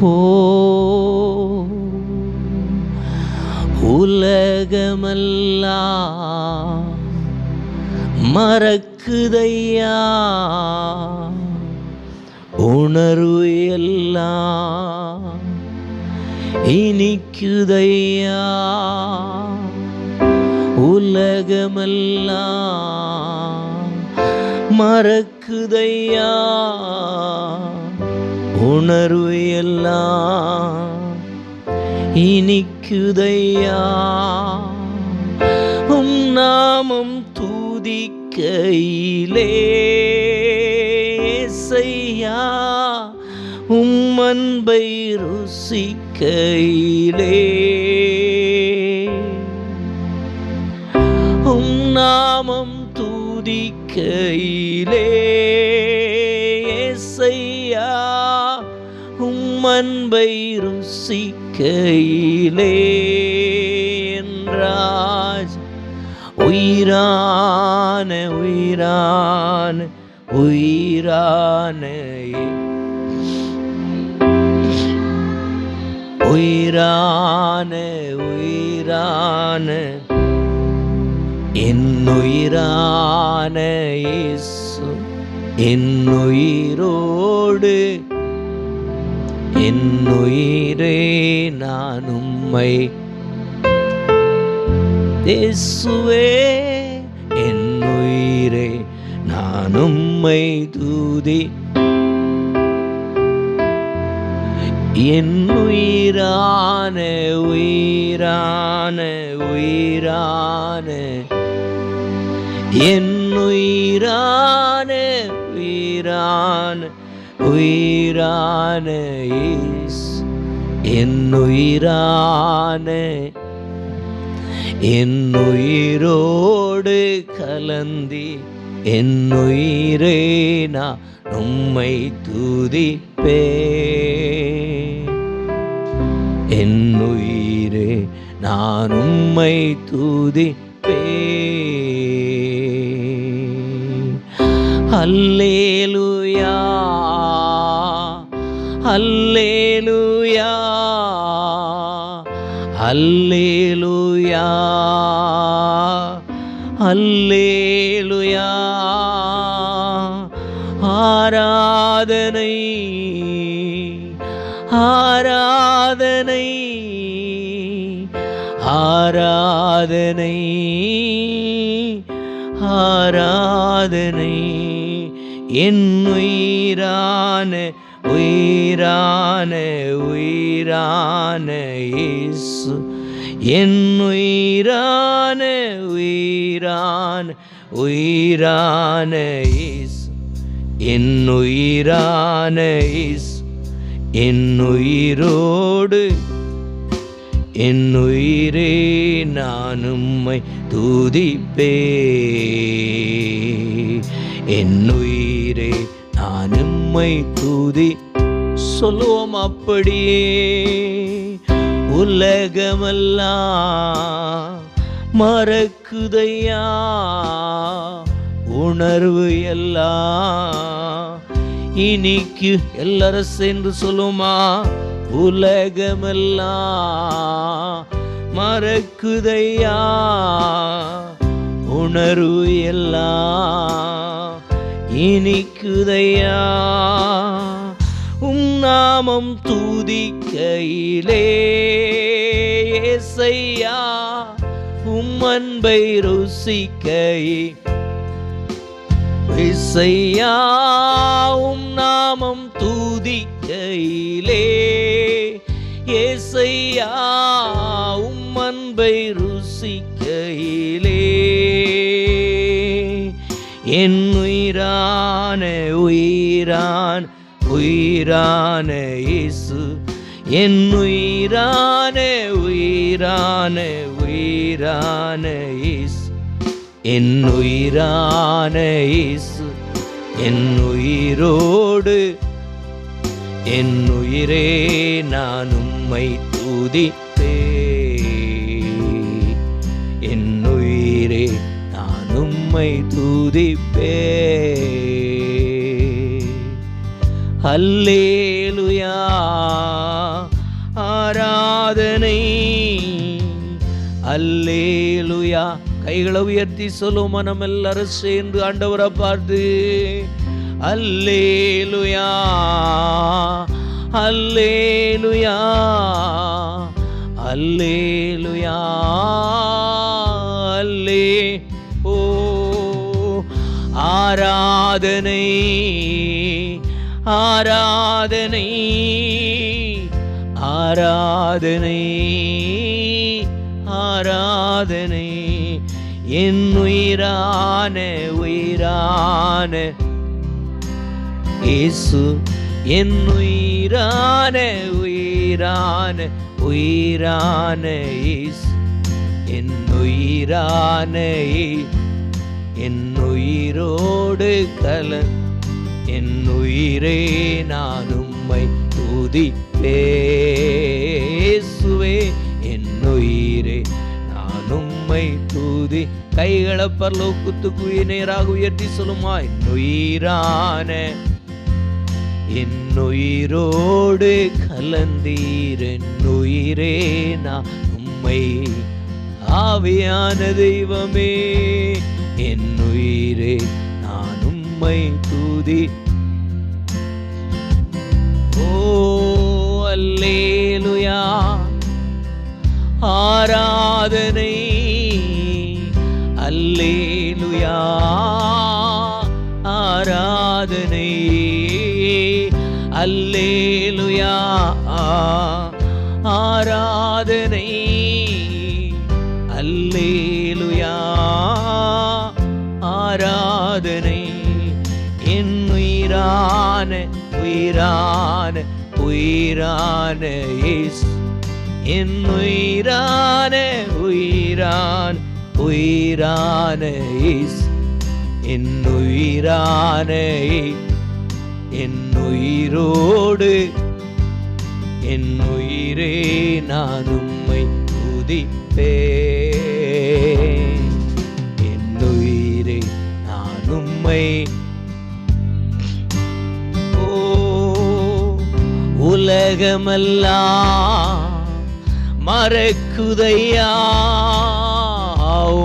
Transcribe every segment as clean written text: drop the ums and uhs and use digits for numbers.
ஓ உலகமெல்லாம் மறக்குதையா, உணர்வு எல்லாம் இனிக்குதையா. உலகமெல்லாம் மறக்குதையா, உணர்வு எல்லாம் இனிக்குதையா. உம் நாமம் துதிக்கையிலே இயேசையா, உம் அன்பை ருசிக்கையிலே, உம் நாமம் துதிக்கையிலே இயேசையா, உம் அன்பை ருசிக்கையிலே. என்றாய் உயிரான உயிரான உயிரான உயிரான உயிரான என் உயிரான இயேசு, என் உயிரோடு என் உயிரே நான் உம்மை, இயேசுவே என் உயிரே நான் உம்மை துதி. என் உயிரான உயிரான உயிரான என் உயிரான உயிரான உயிரான இயேசு, என் உயிரான என் உயிரோடு கலந்தி என் உயிரே நான் உம்மை துதிப்பேன். என் உயிரே நான் உம்மை துதிப்பேன். அல்லேலூயா அல்லேலூயா அல்லேலூயா அல்லேலூயா. ஆராதனை ஆராதனை ஆராதனை ஆராதனை என் உயிரான உயிரான உயிரான இயேசு, என் உயிரான உயிரான உயிரான இயேசு, என் உயிரான இயேசு, என் உயிரோடு என் உயிரே நான் உம்மை துதிப்பேன். என் உயிரே நான் உம்மை துதி. சொல்லுவோம் அப்படியே. உலகமெல்லாம் மறக்குதையா, உணர்வு எல்லாம் இனிக்கு. எல்லாரும் சேர்ந்து சொல்லுமா. உலகமெல்லாம் மறக்குதையா, உணர்வு எல்லாம் இனிக்குதையா. உம் நாமம் துதிக்கையிலே இயேசையா, உம் அன்பை ருசிக்கை இயேசையா, உம் நாமம் துதிக்கையிலே இயேசையா, உம் அன்பை ருசிக்கையிலே. என் உயிரான உயிரான உயிரான இயேசு, என் உயிரான உயிரான உயிரான இயேசு, என் உயிரான இயேசு, என் உயிரோடு என் உயிரே நான் உம்மை துதிப்பேன். என் உயிரே நான் உம்மை துதிப்பேன். அல்லேலூயா அல்லேலூயா. கைகளை உயர்த்தி சொல்லும் மனம் எல்லாரும் சேர்ந்து ஆண்டவரை பார்த்து அல்லேலூயா அல்லேலூயா அல்லேலூயா அல்லே ஓ ஆராதனை ஆராதனை ஆராதனை ஆராதனை என் உயிரான உயிரான இயேசு, என் உயிரான உயிரான உயிரான இயேசு, என் உயிரான என் உயிரோடு கலன் என் உயிரே நான் உம்மை துதிப்பேசுவே, என் உயிரே நான் உம்மை துதி. கைகளை பரலோகத்துக்கு நேராக உயர்த்தி சொல்லுமா, என் உயிரான என் உயிரோடு கலந்தீர், என் உயிரே நான் உம்மை. ஆவியான தெய்வமே என் உயிரே நான் உம்மை துதி. ஓ அல்லேலூயா ஆராதனை அல்லேலூயா ஆராதனை அல்லேலூயா ஆராதனை அல்லேலூயா ஆராதனை என் உயிரான உயிரான உயிரான இயேசு, என் உயிரான உயிரான உயிரான இயேசு, என் உயிரான என் உயிரோடு என் உயிரே நான் உம்மை துதிப்பேன், என் உயிரே நான் உம்மை. ஓ உலகமெல்லாம் மறக்குதையா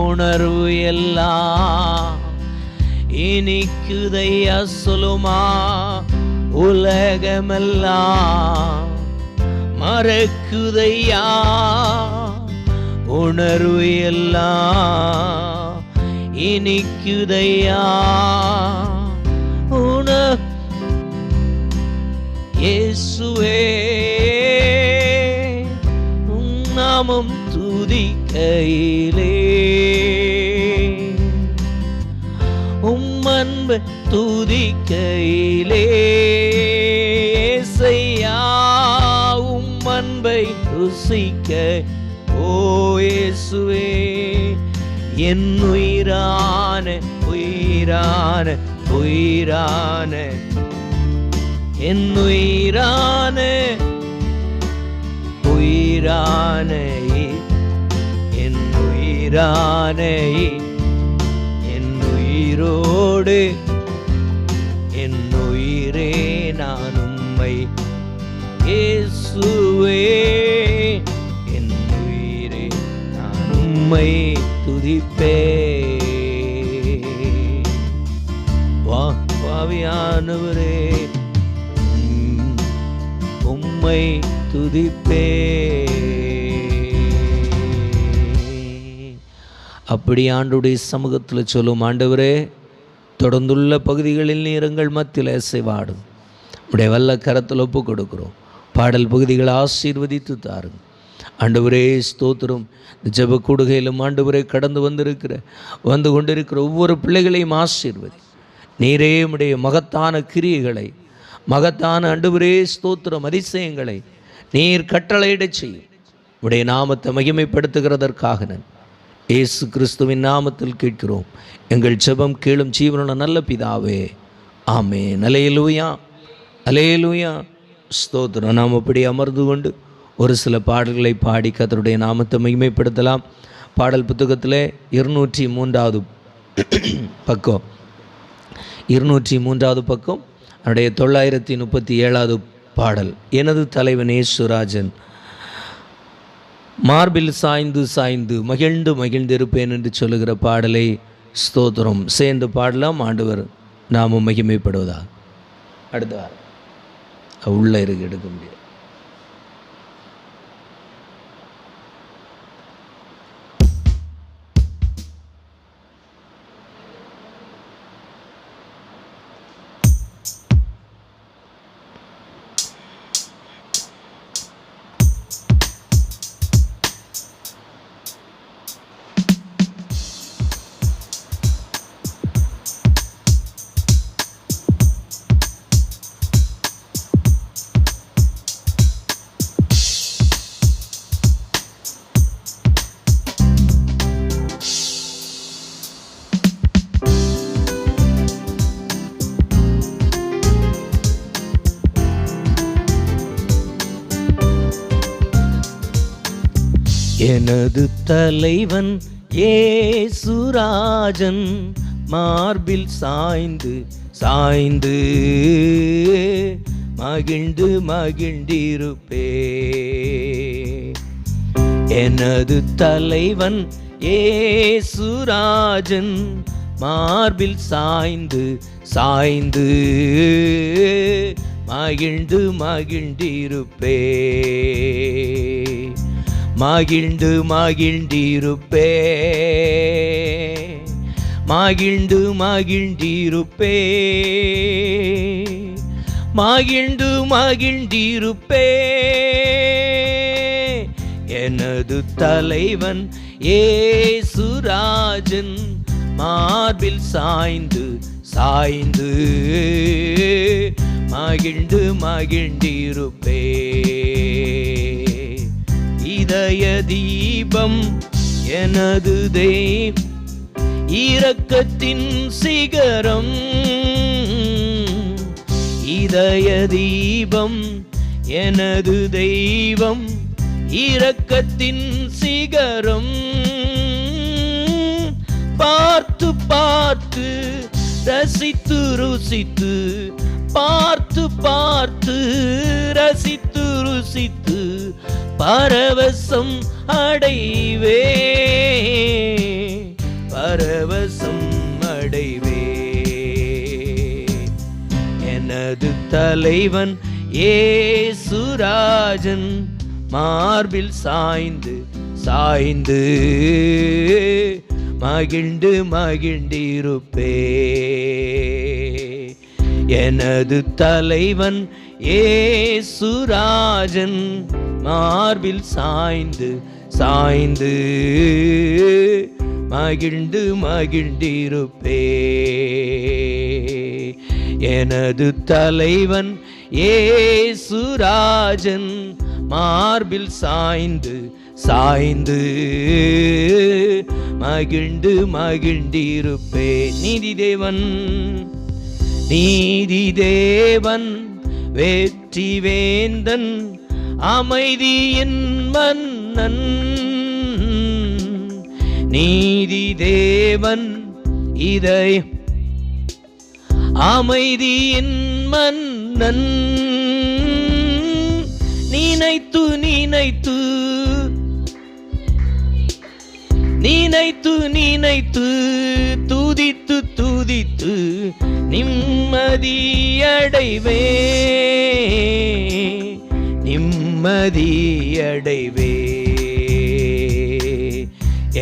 உணர்வு எல்லாம் இனிக்குதையா சொல்லுமா, உலகமெல்லாம் மறக்குதையா உணர்வு எல்லாம் இனிக்குதையா இயேசுவே உம் நாமம் துதிக்கையிலே உம் அன்பு துதிக்கையிலே இயேசையா உம் அன்பை ருசிக்க. ஓ இயேசுவே என் உயிரான உயிரான உயிரான என் உயிரான உயிரான என் உயிரான என் உயிரோடு என் உயிரே நான் உம்மை. இயேசுவே என் உயிரே நான் உம்மை துதிப்பே. ஆவியானவரே உம்மை துதிப்பே. அப்படி ஆண்டவருடைய சமூகத்தில் சொல்லும், ஆண்டவரே தொடர்ந்துள்ள பகுதிகளில் நீரங்கள் மத்தியில் இசைவாடும் உடைய வல்ல கரத்தில் ஒப்பு கொடுக்கிறோம். பாடல் பகுதிகளை ஆசீர்வதித்து தாருங்க ஆண்டவரே. ஸ்தோத்திரம். ஜெப கூடுகையிலும் ஆண்டவரே கடந்து வந்து கொண்டிருக்கிற ஒவ்வொரு பிள்ளைகளையும் ஆசீர்வதி. நீரே உடைய மகத்தான கிரியைகளை மகத்தான ஆண்டவரே ஸ்தோத்திரம் அதிசயங்களை நீர் கட்டளையிடச் செய்யும். உடைய நாமத்தை மகிமைப்படுத்துகிறதற்காக நான் இயேசு கிறிஸ்துவின் நாமத்தில் கேட்கிறோம் எங்கள் ஜெபம் கேளும் ஜீவனுள்ள நல்ல பிதாவே, ஆமென். அல்லேலூயா அல்லேலூயா ஸ்தோத்திரம். நாம் அப்படி அமர்ந்து கொண்டு ஒரு சில பாடல்களை பாடி கர்த்தருடைய நாமத்தை மகிமைப்படுத்தலாம். பாடல் புத்தகத்தில் 203வது பக்கம் 203வது பக்கம் அவருடைய 937வது பாடல். எனது தலைவன் இயேசுராஜன் மார்பில் சாய்ந்து சாய்ந்து மகிழ்ந்து மகிழ்ந்திருப்பேன் என்று சொல்லுகிற பாடலை ஸ்தோத்திரம் சேர்ந்து பாடலாம். ஆண்டவர் நாமும் மகிமைப்படுவதா. அடுத்த வாரம் உள்ளே இருக்கு, எடுக்க முடியாது. எனது தலைவன் ஏசுராஜன் மார்பில் சாய்ந்து சாய்ந்து மகிழ்ந்து மகிழ்ந்திருப்பே. எனது தலைவன் ஏசுராஜன் மார்பில் சாய்ந்து சாய்ந்து மகிழ்ந்து மகிழ்ந்திருப்பே. மகிழ்ந்து மகிழ்ந்திருப்பே. மகிழ்ந்து மகிழ்ந்திருப்பே. மகிழ்ந்து மகிழ்ந்திருப்பே. எனது தலைவன் ஏசுராஜன் மார்பில் சாய்ந்து சாய்ந்து மகிழ்ந்து மகிழ்ந்திருப்பே. இதய தீபம் எனது இரக்கத்தின் சிகரம். இதய தீபம் எனது தெய்வம் இரக்கத்தின் சிகரம். பார்த்து பார்த்து ரசித்து ருசித்து பார்த்து பார்த்து ரசித்து ருசித்து பரவசம் அடைவே. பரவசம் அடைவே. எனது தலைவன் ஏசுராஜன் மார்பில் சாய்ந்து சாய்ந்து மகிழ்ந்து மகிழ்ந்திருப்பே. எனது தலைவன் ஏசுராஜன் மார்பில் சாய்ந்து சாய்ந்து மகிழ்ந்து மகிழ்ந்திருப்பே. எனது தலைவன் ஏசுராஜன் மார்பில் சாய்ந்து சாய்ந்து மகிழ்ந்து மகிழ்ந்திருப்பே. நீதி தேவன் நீதி தேவன் வெற்றி வேந்தன் அமைதியின் மன்னன். நீதி தேவன் இதை அமைதியின் மன்னன். நினைத்து நினைத்து நினைத்து நினைத்து துதித்து துதித்து நிம்மதியடைவே. நிம்மதியடைவே.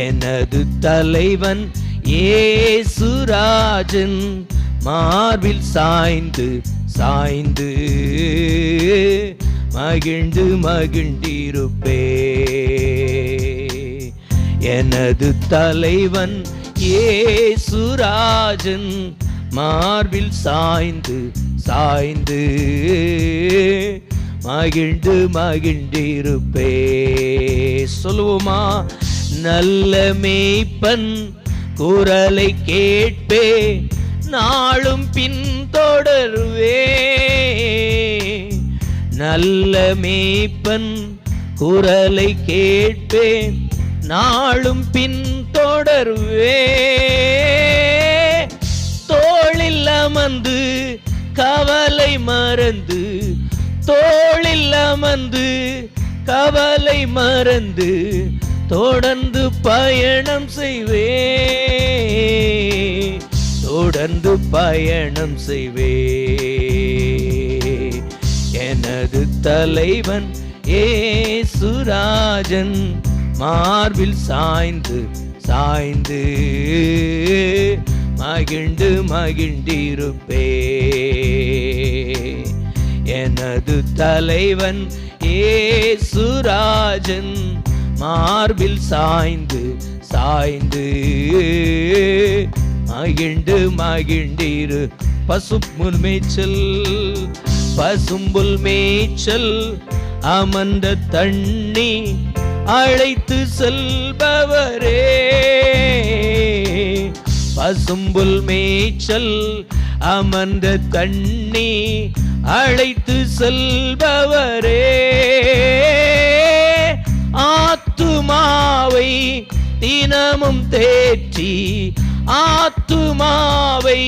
எனது தலைவன் ஏசுராஜன் மார்பில் சாய்ந்து சாய்ந்து மகிழ்ந்து மகிழ்ந்திருப்பே. எனது தலைவன் ஏசுராஜன் மார்பில் சாய்ந்து சாய்ந்து மகிழ்ந்து மகிழ்ந்திருப்பே. சொல்லுவோமா? நல்ல மேய்ப்பன் குரலை கேட்பே நாளும் பின்தொடர்வே. நல்ல மேய்ப்பன் குரலை கேட்பேன் நாளும் பின்தொடர்வே. தோளில் அமர்ந்து கவலை மறந்து தோளில் அமர்ந்து கவலை மறந்து தொடர்ந்து பயணம் செய்வே, தொடர்ந்து பயணம் செய்வே. எனது தலைவன் ஏசுராஜன் மார்பில் சாய்ந்து சாய்ந்து மகிழ்ந்து மகிழ்ந்திருப்பே. எனது தலைவன் ஏசுராஜன் மார்பில் சாய்ந்து சாய்ந்து மகிழ்ந்து மகிழ்ந்திரு. பசும்புல் மேய்ச்சல் பசும்புல் மேய்ச்சல் அமர்ந்த தண்ணி அழைத்து செல்பவரே. பசும்புல் மேய்ச்சல் அமர்ந்த தண்ணி அழைத்து செல்பவரே. ஆத்துமாவை தினமும் தேற்றி, ஆத்துமாவை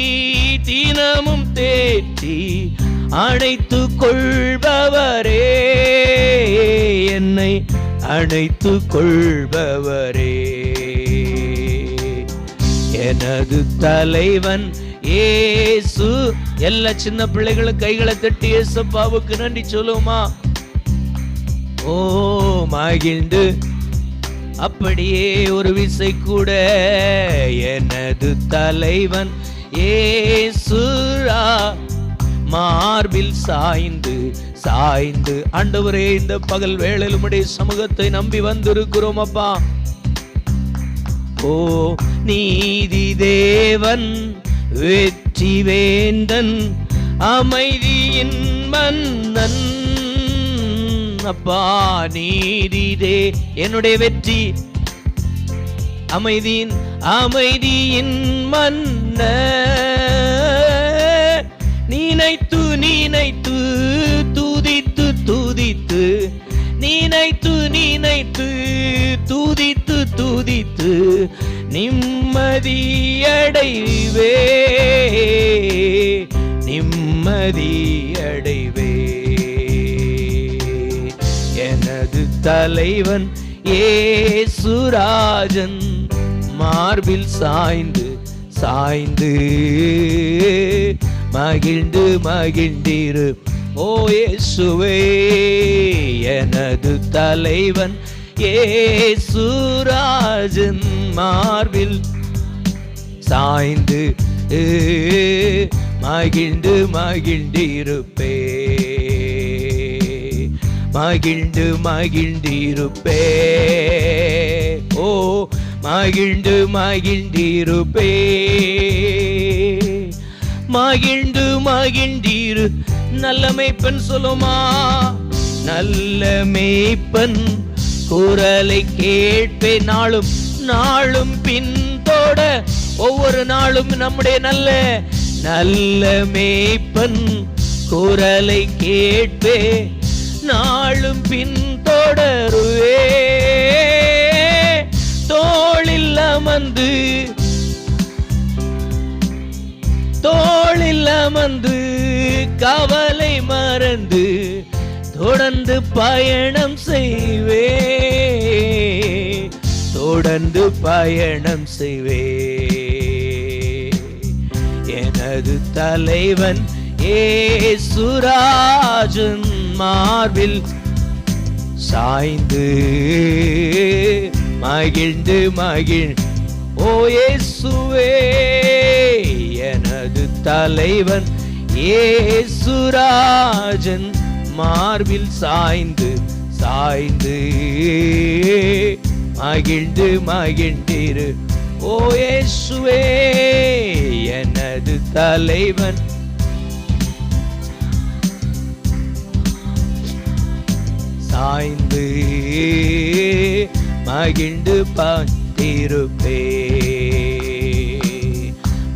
தினமும் தேற்றி அணைத்து கொள்பவரே. என்னை அணைத்து கொள்பவரே. எனது தலைவன் ஏசு. எல்லா சின்ன பிள்ளைகளும் கைகளை தட்டி ஏசப்பாவுக்கு நன்றி சொல்லுமா? ஓ மகிழ்ந்து அப்படியே ஒரு விசை கூட. எனது தலைவன் ஏசுரா மார்பில் சாய்ந்து சாய்ந்து. ஆண்டவரே, இந்த பகல் வேளையில் உம்முடைய சமூகத்தை நம்பி வந்திருக்கிறோம் அப்பா. ஓ நீதி தேவன், வெற்றி வேந்தன், அமைதியின் மன்னன் அப்பா. நீதிதே என்னுடைய வெற்றி, அமைதியின் மன்ன. நினைத்து நினைத்து துதித்து துதித்து, நினைத்து நினைத்து துதித்து துதித்து நிம்மதியடைவே, நிம்மதியடைவே. எனது தலைவன் ஏசுராஜன் மார்பில் சாய்ந்து சாய்ந்து மகிழ்ந்து மகிழ்ந்திரு. ஓ இயேசுவே, எனது தலைவன் ஏசுராஜன் மார்பில் சாய்ந்து மகிழ்ந்து மகிழ்ந்திருப்பே, மகிழ்ந்து மகிழ்ந்திருப்பே. ஓ மகிழ்ந்து மகிழ்ந்திருப்பே, மகிழ்ந்து மகிழ்ந்திரு. நல்ல மேய்ப்பன் சொல்லுமா? நல்ல மேய்ப்பன் குரலை கேட்பே, நாளும் நாளும் பின்தொட. ஒவ்வொரு நாளும் நம்முடைய நல்ல நல்ல மேய்ப்பன் குரலை கேட்பே, நாளும் பின்தொடருவே. தோளில் அமர்ந்து தோளில் அமர்ந்து கவலை மறந்து தொடர்ந்து பயணம் செய்வே, தொடர்ந்து பயணம் செய்வே. எனது தலைவன் ஏசுராஜன் மார்பில் சாய்ந்து மகிழ்ந்து மகிழ். ஓ இயேசுவே, எனது தலைவன் ஏசுராஜன் மார்பில் சாய்ந்து சாய்ந்து மகிழ்ந்து மகிழ்ந்திரு. ஓ இயேசுவே, எனது தலைவன் சாய்ந்து மகிழ்ந்து பார்த்திருப்பே,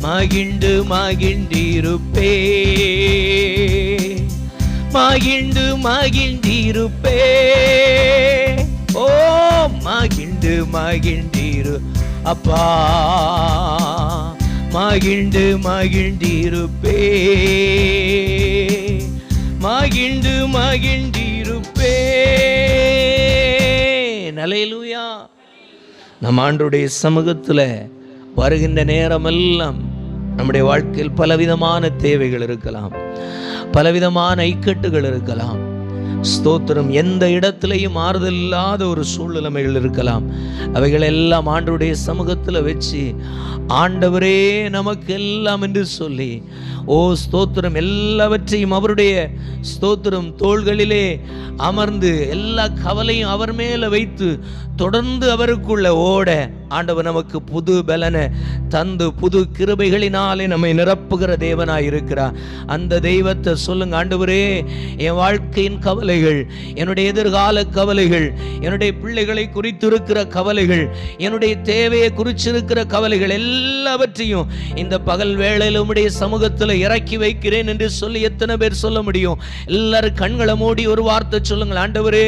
மகிழ்ந்து மகிழ்ந்திருப்பே, மகிழ்ந்து மகிழ்ந்திருப்பே. ஓ மகிழ்ந்து மகிழ்ந்திரு அப்பா, மகிழ்ந்து மகிழ்ந்திருப்பே, மகிழ்ந்து மகிழ்ந்திருப்பே. அல்லேலூயா. நம் ஆண்டவருடைய சமூகத்தில் வருகின்ற நேரமெல்லாம் நம்முடைய வாழ்க்கையில் பலவிதமான தேவைகள் இருக்கலாம், பலவிதமான இக்கட்டுகள் இருக்கலாம். ஸ்தோத்திரம். எந்த இடத்திலையும் ஆறுதல் இல்லாத ஒரு சூழ்நிலைமைகள் இருக்கலாம். அவைகள் எல்லாம் ஆண்டவருடைய சமூகத்தில் வச்சு ஆண்டவரே நமக்கு எல்லாம் என்று சொல்லி, ஓ ஸ்தோத்திரம், எல்லாவற்றையும் அவருடைய ஸ்தோத்திரம் தோள்களிலே அமர்ந்து எல்லா கவலையும் அவர் மேலே வைத்து தொடர்ந்து அவருக்குள்ள ஓட ஆண்டவர் நமக்கு புது பலனை தந்து புது கிருபைகளினாலே நம்மை நிரப்புகிற தேவனாய் இருக்கிறார். அந்த தெய்வத்தை சொல்லுங்க, ஆண்டவரே என் வாழ்க்கையின் கவலைகள், என்னுடைய எதிர்கால கவலைகள், என்னுடைய பிள்ளைகளை குறித்திருக்கிற கவலைகள், என்னுடைய தேவையை குறிச்சிருக்கிற கவலைகள் எல்லாவற்றையும் இந்த பகல் வேளையில் உம்முடைய சமூகத்தில் இறக்கி வைக்கிறேன் என்று சொல்லி எத்தனை பேர் சொல்ல முடியும்? எல்லாரும் கண்களை மூடி ஒரு வார்த்தை சொல்லுங்கள். ஆண்டவரே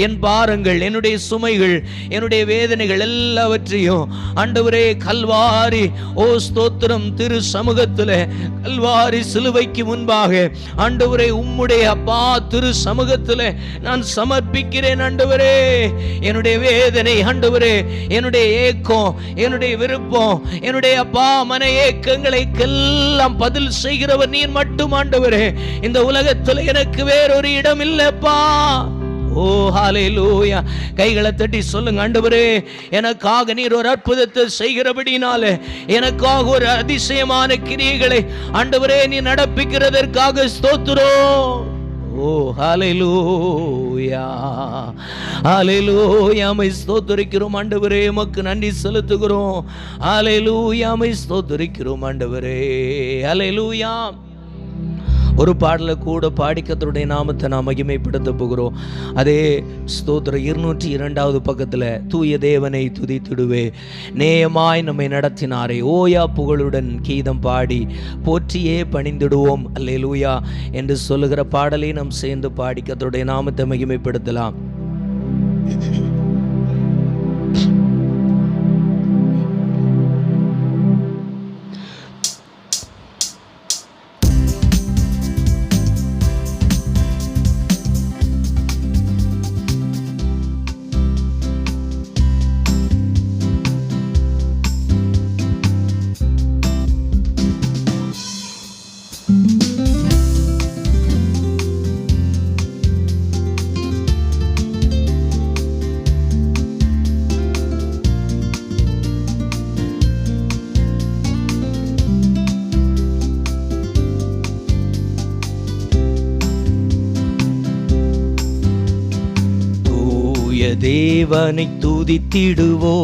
என் பாரங்கள், என்னுடைய சுமைகள், என்னுடைய வேதனைகள் எல்லாவற்றையும் ஆண்டவரே கல்வாரி, ஓ ஸ்தோத்திரம், திரு சமூகத்தில் கல்வாரி சிலுவைக்கு முன்பாக ஆண்டவரே உம்முடைய அப்பா திரு சமூகத்தில் நான் சமர்ப்பிக்கிறேன். ஆண்டவரே என்னுடைய வேதனை, ஆண்டவரே என்னுடைய ஏக்கம், என்னுடைய விருப்பம், என்னுடைய அப்பா மன ஏக்கங்களுக்கெல்லாம் பதில் செய்கிறவர் நீர் மட்டும். ஆண்டவரே இந்த உலகத்தில் எனக்கு வேறொரு இடம் இல்லப்பா. ஓ ஹல்லேலூயா. கைகளை தட்டி சொல்லுங்க, ஆண்டவரே எனக்காக நீர் ஒரு அற்புதத்தை செய்கிறபடினால, எனக்காக ஒரு அதிசயமான கிரியைகளை ஆண்டவரே நீ நடப்பிக்கிறதற்காக ஸ்தோத்திரம். ஓ ஹல்லேலூயா, ஹல்லேலூயா. மை ஸ்தோத்திரிக்கிறோம் ஆண்டவரே, உமக்கு நன்றி செலுத்துகிறோம். ஹல்லேலூயா, மை ஸ்தோத்திரிக்கிறோம் ஆண்டவரே. ஹல்லேலூயா. ஒரு பாடலை கூட பாடி கர்த்தருடைய நாமத்தை நாம் மகிமைப்படுத்த போகிறோம். அதே ஸ்தோத்திரம் 202வது பக்கத்தில், தூய தேவனை துதித்திடுவே, நேயமாய் நம்மை நடத்தினாரே, ஓயா புகழுடன் கீதம் பாடி போற்றியே பணிந்திடுவோம் அல்லேலூயா என்று சொல்லுகிற பாடலை நாம் சேர்ந்து பாடி கர்த்தருடைய நாமத்தை மகிமைப்படுத்தலாம். தேவனை துதித்திடுவோ,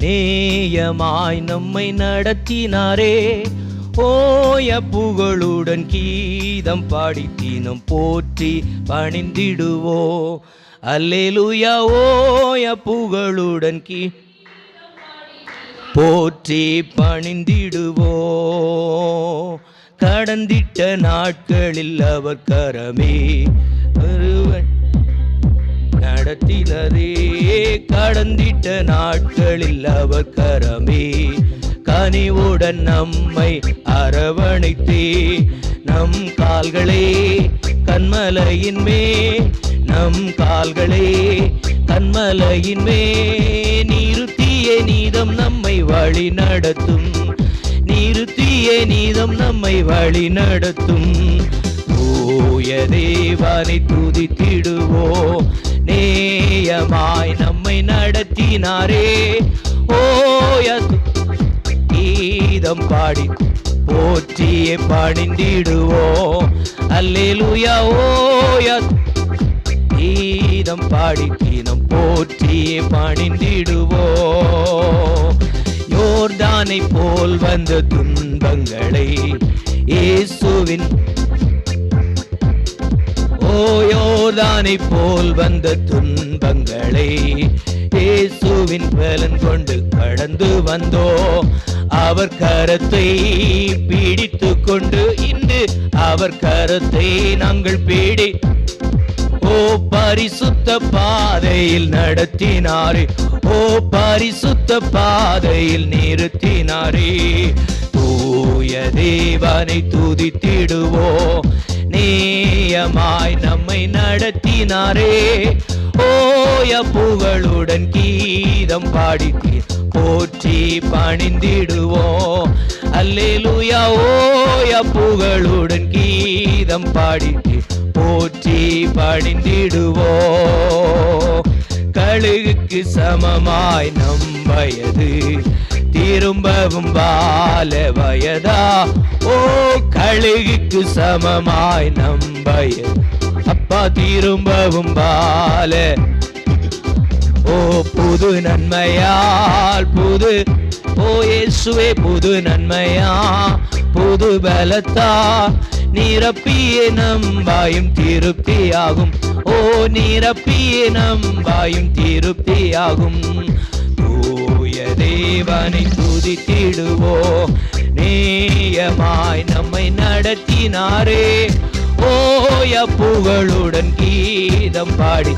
நேயமாய் நம்மை நடத்தினாரே, ஓய புகழுடன் கீதம் பாடி தினம் போற்றி பணிந்திடுவோ அல்லேலூயா. ஓய புகழுடன் போற்றி பணிந்திடுவோ, கடந்திட்ட நாட்களில் அவர் கரமே நடத்தினரே, கடந்திட்ட நாட்களில் அவர் கரமே கனிவுடன் நம்மை அரவணைத்தே, நம் கால்களே கண்மலையின் மே, நம் கால்களே கண்மலையின் மே, நிறுத்திய நீதம் நம்மை வழி நடத்தும், நிறுத்திய நீதம் நம்மை வழி நடத்தும். ஓய தேவனை துதித்திடுவோ, நேயமாய் நம்மை நடத்தினாரே, ஓய கீதம் பாடி போற்றியே பணிந்திடுவோ அல்லேலூயா. ஓய கீதம் பாடி கீதம் போற்றியே பணிந்திடுவோ, யோர்தானை போல் வந்த துன்பங்களை இயேசுவின், ஓ யோர்தானை போல் வந்த துன்பங்களை இயேசுவின் பலன் கொண்டு கடந்து வந்தோ, அவர் கரத்தை பிடித்து கொண்டு இன்று அவர் கரத்தை நாங்கள் பிடி, ஓ பரிசுத்த பாதையில் நடத்தினாரே, ஓ பரிசுத்த பாதையில் நிறுத்தினாரே. தூய தேவனை துதித்திடுவோ, நேயமாய் நம்மை நடத்தினாரே, ஓய புகழுடன் கீதம் பாடிட்டு போற்றி பணிந்திடுவோம். அல்லேலூயா. ஓய புகழுடன் கீதம் பாடிட்டு போற்றி பணிந்திடுவோம். கழுகுக்கு சமமாய் நம் வயது திரும்பவும் பால வயதா. ஓ கழுகுக்கு சமமாய் நம் வயது அப்பா திரும்பவும் பால. ஓ புது நன்மையால் புது ஓ இயேசுவே புது நன்மையா புது பலத்தா நிரப்பிய நம்பாயும் திருப்தியாகும். ஓ நிரப்பிய நம்பாயும் திருப்தியாகும். தூய தேவனை துதித்திடுவோம். நேயமாய் நம்மை நடத்தினாரே. ஓய புகழுடன் கீதம் பாடி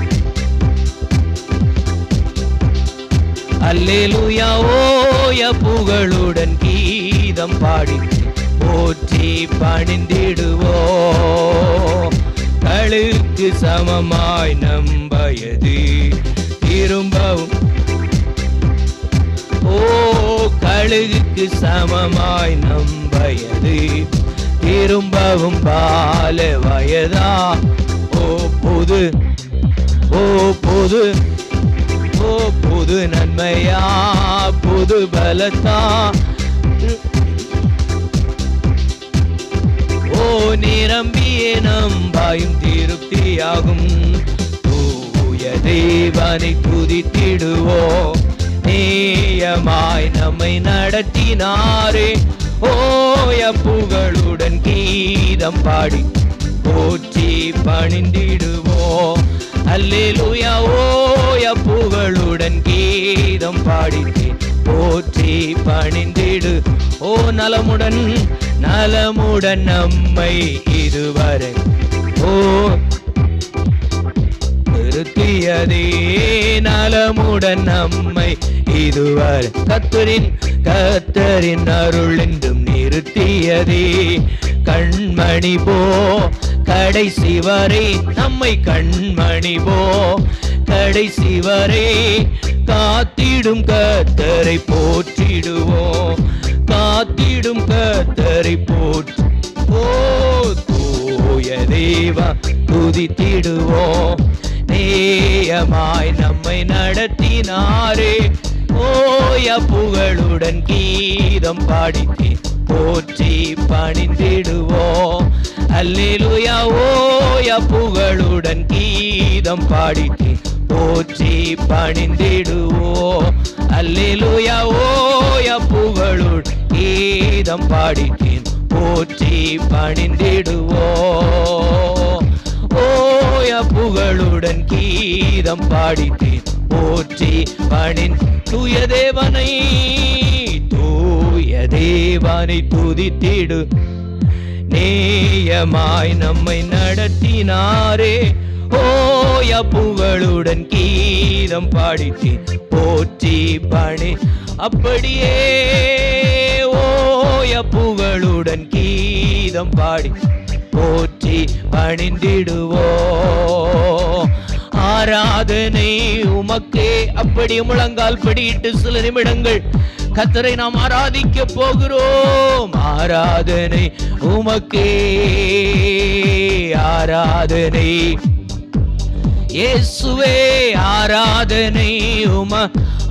அல்லேலூயா. ஓய புகழுடன் கீதம் பாடி போற்றி பணிந்திடுவோம். கழுகுக்கு சமமாய் நம் வயது திரும்பவும் ஓ கழுகுக்கு சமமாய் நம் வயது திரும்பவும் பால வயதா. ஓ புது ஓ புது ஓ புது நன்மையா புது பலத்தா. ஓ நிரம்பிய நம்பாயும் திருப்தியாகும். தூய தேவனை துதித்திடுவோம். நேயமாய் நம்மை நடத்தினாரே. ஓய புகழுடன் கீதம் பாடி போற்றி பணிந்திடுவோம். அல்லேலூயா. ஓய புகழுடன் கீதம் பாடிட்டு போற்றி பணிந்திடு. ஓ நலமுடன் நலமுடன் நம்மை இதுவரை ஓ நிறுத்தியதே. நலமுடன் நம்மை இதுவரை கர்த்தரின் அருள் என்றும் நிறுத்தியதே. கண்மணி போ கடைசி வரை நம்மை கண்மணி போ கடைசி வரை காத்திடும் கர்த்தரை போற்றிடுவோம். காத்திடும் கர்த்தரை போற்றி ஓ தூய தேவா துதித்திடுவோம். நேயமாய் நம்மை நடத்தினாரே. ஓய புகழுடன் கீதம் பாடிட்டு போற்றி பணிந்திடுவோம். அல்லேலூயா. ஓய புகழுடன் கீதம் பாடிட்டு போற்றி பணிந்திடுவோம். அல்லேலூயா. ஓய புகழுடன் கீதம் பாடிட்டு போற்றி பணிந்திடுவோம். ஓய புகழுடன் கீதம் பாடிட்டு போற்றி தூய தேவனை துதித்திடு. நேயமாய் நம்மை நடத்தினாரே. ஓய புகழுடன் கீதம் பாடிட்டு போற்றி பணி அப்படியே. ஓய புகழுடன் கீதம் பாடி போற்றி பணிந்திடுவோம். ஆராதனை உமக்கே. அப்படி முழங்கால் படியிட்டு சில நிமிடங்கள் கர்த்தரை நாம் ஆராதிக்க போகிறோம். ஆராதனை உமக்கே. ஆராதனை இயேசுவே. ஆராதனை உம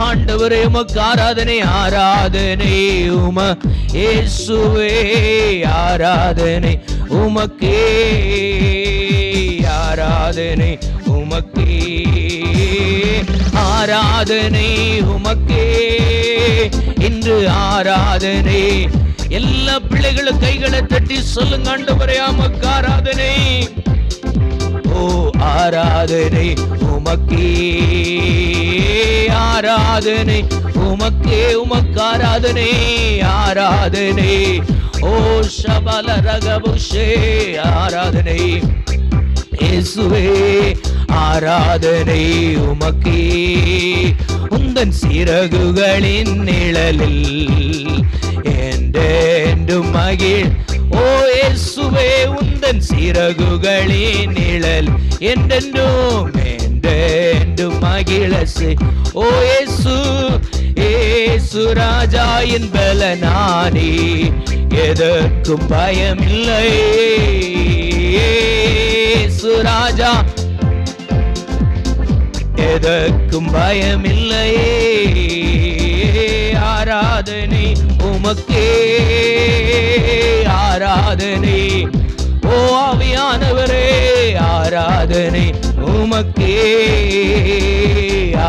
ஆண்டவரே உமக்கு ஆராதனை. ஆராதனை உம இயேசுவே. ஆராதனை உமக்கே. ஆராதனை உமக்கே. ஆராதனை உமக்கே. இன்று ஆராதனை. எல்லா பிள்ளைகளும் கைகளை தட்டி சொல்லுங்க, ஆண்டவரே உமக்கு ஆராதனை. ஓ ஆராதனை உமக்கே. ஆராதனை உமக்கே. உமக்கு ஆராதனை. ஆராதனை ஓ ஷபல ரகபுஷே. ஆராதனை இயேசுவே. ஆராதனை உமக்கே. உந்தன் சிறகுகளின் நிழலில் என்றென்றும் மகிழ். ஓ இயேசுவே. உந்தன் சிறகுகளின் நிழல் என்றென்றும் என்றென்று மகிழ செய். ஓ இயேசு, இயேசு ராஜா என் பலனானே, எதற்கும் பயமில்லை. இயேசு ராஜா எதற்கும் பயமில்லையே. ஆராதனை உமக்கே, ஆராதனை. ஓ ஆவியானவரே, ஆராதனை உமக்கே,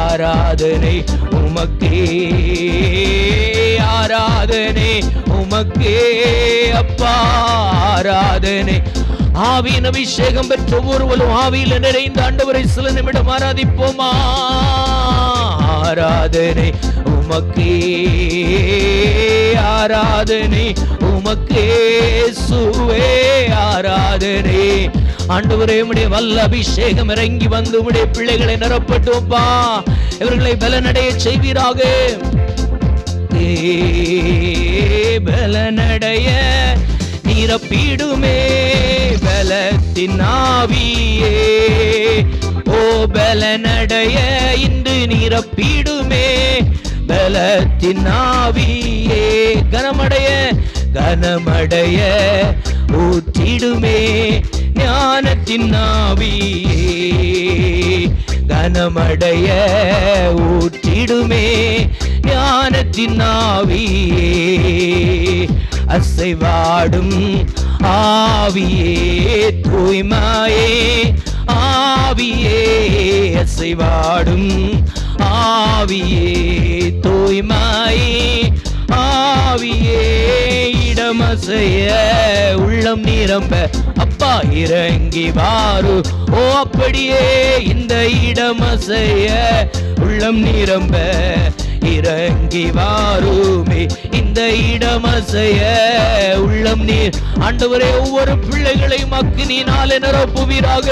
ஆராதனை உமக்கே, ஆராதனை உமக்கே. அப்பா ஆராதனை. ஆவியின் அபிஷேகம் பெற்ற ஒருவரும் ஆவியில் நிறைந்த ஆண்டவரை சில நிமிடம் ஆராதிப்போமா. ஆராதனை உமக்கே, ஆராதனை உமக்கே சுவே, ஆராதனை. ஆண்டவரே, உம்முடைய வல்ல அபிஷேகம் இறங்கி வந்து உம்முடைய பிள்ளைகளை நிரப்பட்டும்பா, இவர்களை பலனடைய செய்வீராக. பலனடைய நிரப்பிடுமே பலத்தின் ஆவியே. ஓ பலனடைய இன்று நிரப்பிடுமே பலத்தின் ஆவியே. கனமடைய கனமடைய ஊற்றிடுமே ஞானத்தின் ஆவியே. கனமடைய ஊற்றிடுமே ஞானத்தின் ஆவியே. அசைவாடும் ஆவியே, தூய்மையே ஆவியே. அசைவாடும் ஆவியே, தூய்மையே ஆவியே. இடமசைய உள்ளம் நிரம்ப அப்பா இறங்கி வாரு. ஓ அப்படியே இந்த இடமசைய உள்ளம் நிரம்ப இறங்கி வாருமே. இந்த இடமசைய உள்ளம் நீர் ஆண்டவரே, ஒவ்வொரு பிள்ளைகளையும் அக்கினியினாலே நிரப்புவீராக.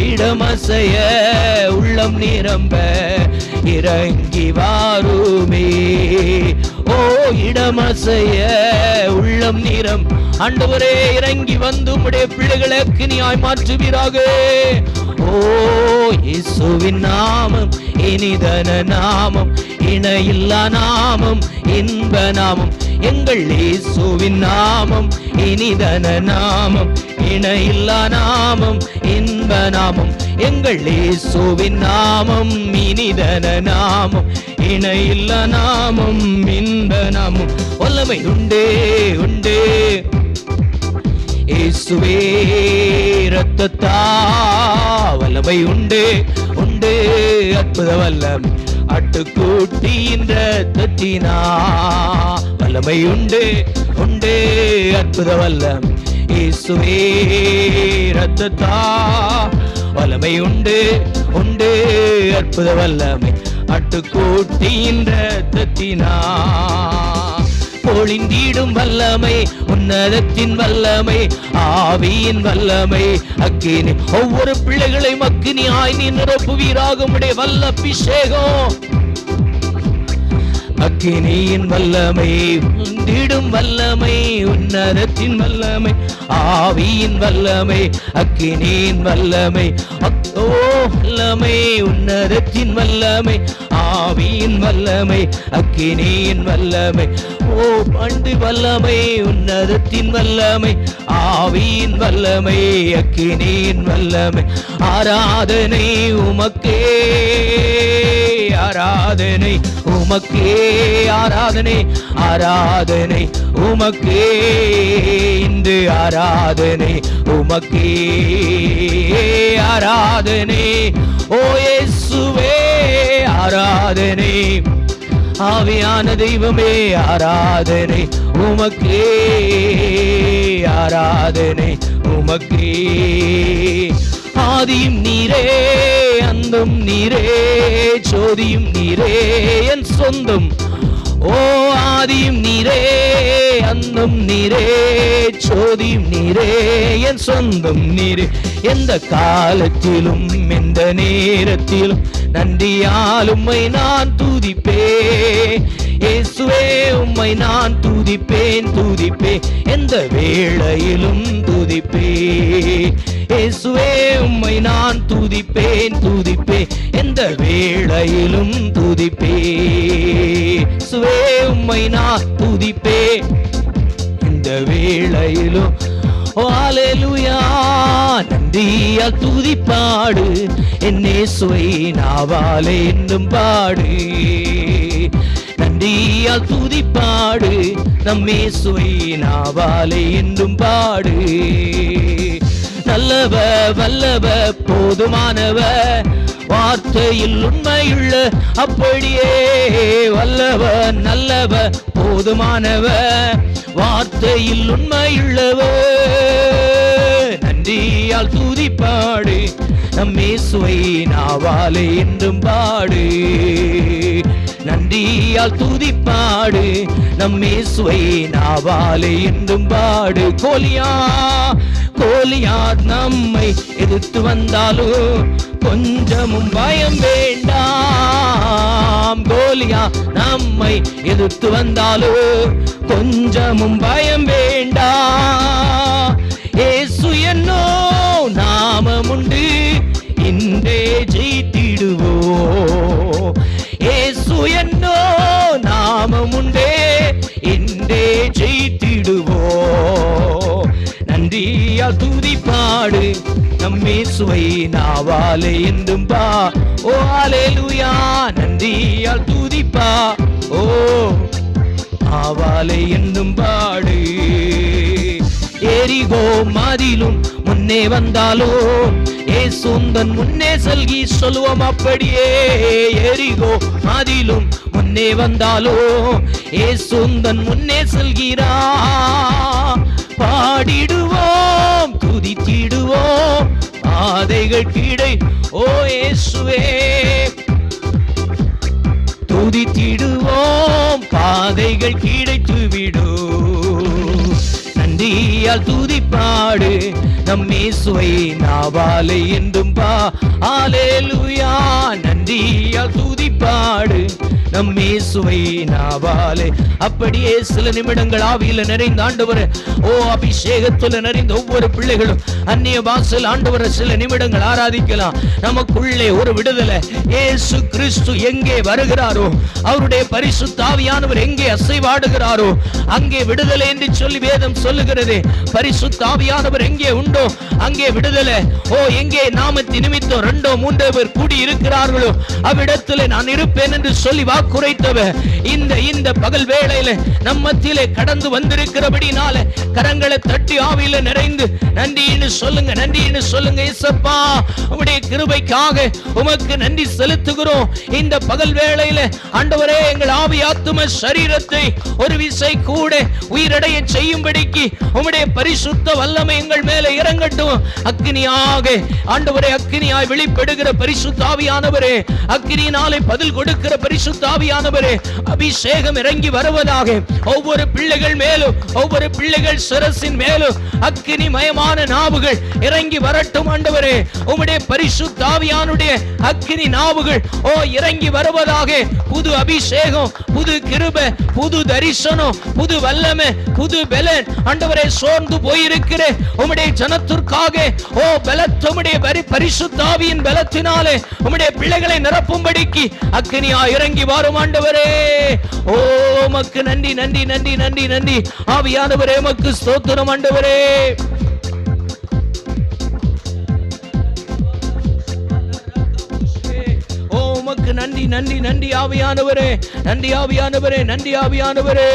இடமசைய உள்ளம் நிரம்ப இறங்கி வாருமே. ஓ இடமசைய உள்ளம் நிரம் ஆண்டவரே, இறங்கி வந்து உம்முடைய பிள்ளைகளை அக்கினியாய் மாற்றுவீராக. ஓ இயேசுவின் நாமம் இனிதன நாமம், இணையில்லா நாமம், இன்ப நாமம். எங்கள் இயேசுவின் நாமம் இனிதன நாமம், இணையில்லா நாமம், இன்ப நாமம். எங்கள் இயேசுவின் நாமம் இனிதன நாமம், இணையில்லா நாமம், இன்ப நாமம். வல்லமை உண்டே உண்டே இயேசுவே இரத்தத்தா. வல்லமை உண்டே உண்டே அற்புத வல்லம் அட்டுக்கூட்டியின் இரத்தத்தினா. வல்லமை உண்டே உண்டே அற்புத வல்லம் இயேசுவே இரத்தத்தா. வல்லமை உண்டே உண்டே அற்புத வல்லமை அட்டுக்கூட்டியின் இரத்தத்தினா. பொழிந்திடும் வல்லமை, உன்னதத்தின் வல்லமை, ஆவியின் வல்லமை, அக்கினி. ஒவ்வொரு பிள்ளைகளையும் அக்கினியாய் நீ நிரப்புவீராக. உம்முடைய வல்ல அபிஷேகம் அக்கினியின் வல்லமை, உந்திடும் வல்லமை, உன்னதத்தின் வல்லமை, ஆவியின் வல்லமை, அக்கினியின் வல்லமை. ஓ வல்லமை, உன்னதத்தின் வல்லமை, ஆவியின் வல்லமை, அக்கினியின் வல்லமை. ஓ பண்டு வல்லமை, உன்னதத்தின் வல்லமை, ஆவியின் வல்லமை, அக்கினியின் வல்லமை. ஆராதனை உமக்கே, ஆராதனை உமக்கே, ஆராதனை ஆராதனை உமக்கே. இன்று ஆராதனை உமக்கே, ஆராதனை. ஓ இயேசுவே ஆராதனை. ஆவியான தெய்வமே ஆராதனை உமக்கே, ஆராதனை உமக்கே. ஆதியும் நீரே, அந்தம் நீரே, சோதியும் நீரே, என் சொந்தம். ஓ ஆதியும் நீரே, அந்தம் நீரே, சோதியும் நீரே, என் சொந்தம் நீரே. எந்த காலத்திலும் எந்த நேரத்திலும் நன்றியால் உம்மை நான் துதிப்பேன். இயேசுவே உம்மை நான் துதிப்பேன் துதிப்பேன், எந்த வேளையிலும் துதிப்பேன். இயேசுவே உம்மை நான் துதிப்பேன் துதிப்பேன், எந்த வேளையிலும் துதிப்பேன். இயேசுவே உம்மை நான் துதிப்பேன் இந்த வேளையிலும். ஹல்லேலூயா. நன்றியால் துதிப்பாடு என் இயேசுவை நாவாலே என்றும் பாடு. நன்றியால் துதிப்பாடு நம் இயேசுவை நாவாலே என்றும் பாடு. நல்லவ வல்லவ போதுமானவ, வார்த்தையில் உண்மையுள்ள அப்படியே வல்லவ நல்லவ போதுமானவ, வார்த்தையில் உண்மையுள்ளவ. நன்றியால் துதிப்பாடு நம் இயேசுவை நாவாலே என்றும் பாடு. நன்றியால் துதிப்பாடு நம் இயேசுவை நாவாலே என்றும் பாடு. கோலியாத் நம்மை எதிர்த்து வந்தாலும் கொஞ்சமும் பயம் வேண்டாம். கோலியாத் நம்மை எதிர்த்து வந்தாலும் கொஞ்சமும் பயம் வேண்டாம். இயேசு என்னோ நாமமுண்டு, இன்றே ஜெயித்திடுவோம். இயேசு என்னோ நாமமுண்டே, இன்றே ஜெயித்திடுவோம். நன்றியால் துதிப்பாடு நம் இயேசுவை நாவாலே என்றும் பா. ஓ ஹல்லேலூயா. நன்றியால் துதிப்பா ஓ நாவாலே என்றும் பாடு. எரிகோ மதிலும் முன்னே வந்தாலோ இயேசு உந்தன் முன்னே செல்கி சொல்லுவோம் அப்படியே. எரிகோ மதிலும் முன்னே வந்தாலோ இயேசு உந்தன் முன்னே செல்கிறா. பாடிடுவோம் துதித்திடுவோம் பாதைகள் கிடை. ஓ இயேசுவே துதித்திடுவோம் பாதைகள் கிடைத்துவிடும். நன்றியால் துதிப்பாடு நம் இயேசுவை நாவாலே என்றும் பா. ஹல்லேலூயா. நன்றியால் துதிப்பாடு நம் இயேசுவை நாவாலே. அப்படியே சில நிமிடங்கள் ஆவியில நிறைந்த ஆண்டவரே, ஓ அபிஷேகத்துல நிறைந்த ஒவ்வொரு பிள்ளைகளும் அந்நிய பாஷையில் ஆண்டவரை சில நிமிடங்கள் ஆராதிக்கலாம். நமக்குள்ளே ஒரு விடுதலை. இயேசு கிறிஸ்து எங்கே வருகிறாரோ, அவருடைய பரிசுத்த ஆவியானவர் எங்கே அசைவாடுகிறாரோ அங்கே விடுதலை என்று சொல்லி வேதம் சொல்லுகிறது. பரிசுத்த ஆவியானவர் எங்கே உண்டோ அங்கே விடுதலை. ஓ எங்கே நாமத்தின் நிமித்தம் 2-3 பேர் கூடி இருக்கிறார்களோ அவ்விடத்திலே நான் இருப்பேன் என்று சொல்லி வாக்குரைத்தவர் இந்த பகல் வேளையில நம் மத்தியிலே கடந்து வந்திருக்கிறபடினால கரங்களை தட்டி ஆவியில நிறைந்து நன்றின்னு சொல்லுங்க. நன்றின்னு சொல்லுங்க. இயேசப்பா உம்முடைய கிருபைக்காக உமக்கு நன்றி செலுத்துகிறோம். இந்த பகல் வேளையில ஆண்டவரே எங்கள் ஆவி ஆத்தும சரீரத்தை ஒரு விசை கூட உயிரடைய செய்யும்படிக்கு உம்முடைய பரிசுத்த வல்லமை எங்கள் மேலே இறங்கட்டும். அக்கினியாக ஆண்டவரே, அக்கினியாய் வெளிப்படுகிற பரிசுத்த ஆவியானவரே, அக்கினியினாலே பதில் கொடுக்கிற பரிசுத்த ஆவியானவரே, அபிஷேகம் இறங்கி வருவதாக. ஒவ்வொரு பிள்ளைகள் மேலும், ஒவ்வொரு பிள்ளைகள் சிரசின் மேலும் அக்கினி மயமான நாவுகள் இறங்கி வரட்டும். ஆண்டவரே உம்முடைய பரிசுத்த ஆவியானுடைய அக்கினி நாவுகள் ஓ இறங்கி வருவதாக. புது அபிஷேகம், புது கிருபை, புது தரிசனம், புது வல்லமை, புது பலன். ஆண்டவரே சோர்ந்து போயிருக்கிற உம்முடைய ஜனத்திற்காக ஓ பலத்துடைய பரிசுத்த ஆவியின் பலத்தினாலே உம்முடைய பிள்ளைகளை நிரப்பும்படிக்கு அக்கினியா இறங்கி வரும். ஆண்டவரே ஓ உமக்கு நன்றி நன்றி நன்றி நன்றி நன்றி. ஆவியானவரே உமக்கு ஸ்தோத்திரம். ஆண்டவரே உமக்கு நன்றி நன்றி நன்றி ஆவியானவரே, நன்றி ஆவியானவரே, நன்றி ஆவியானவரே.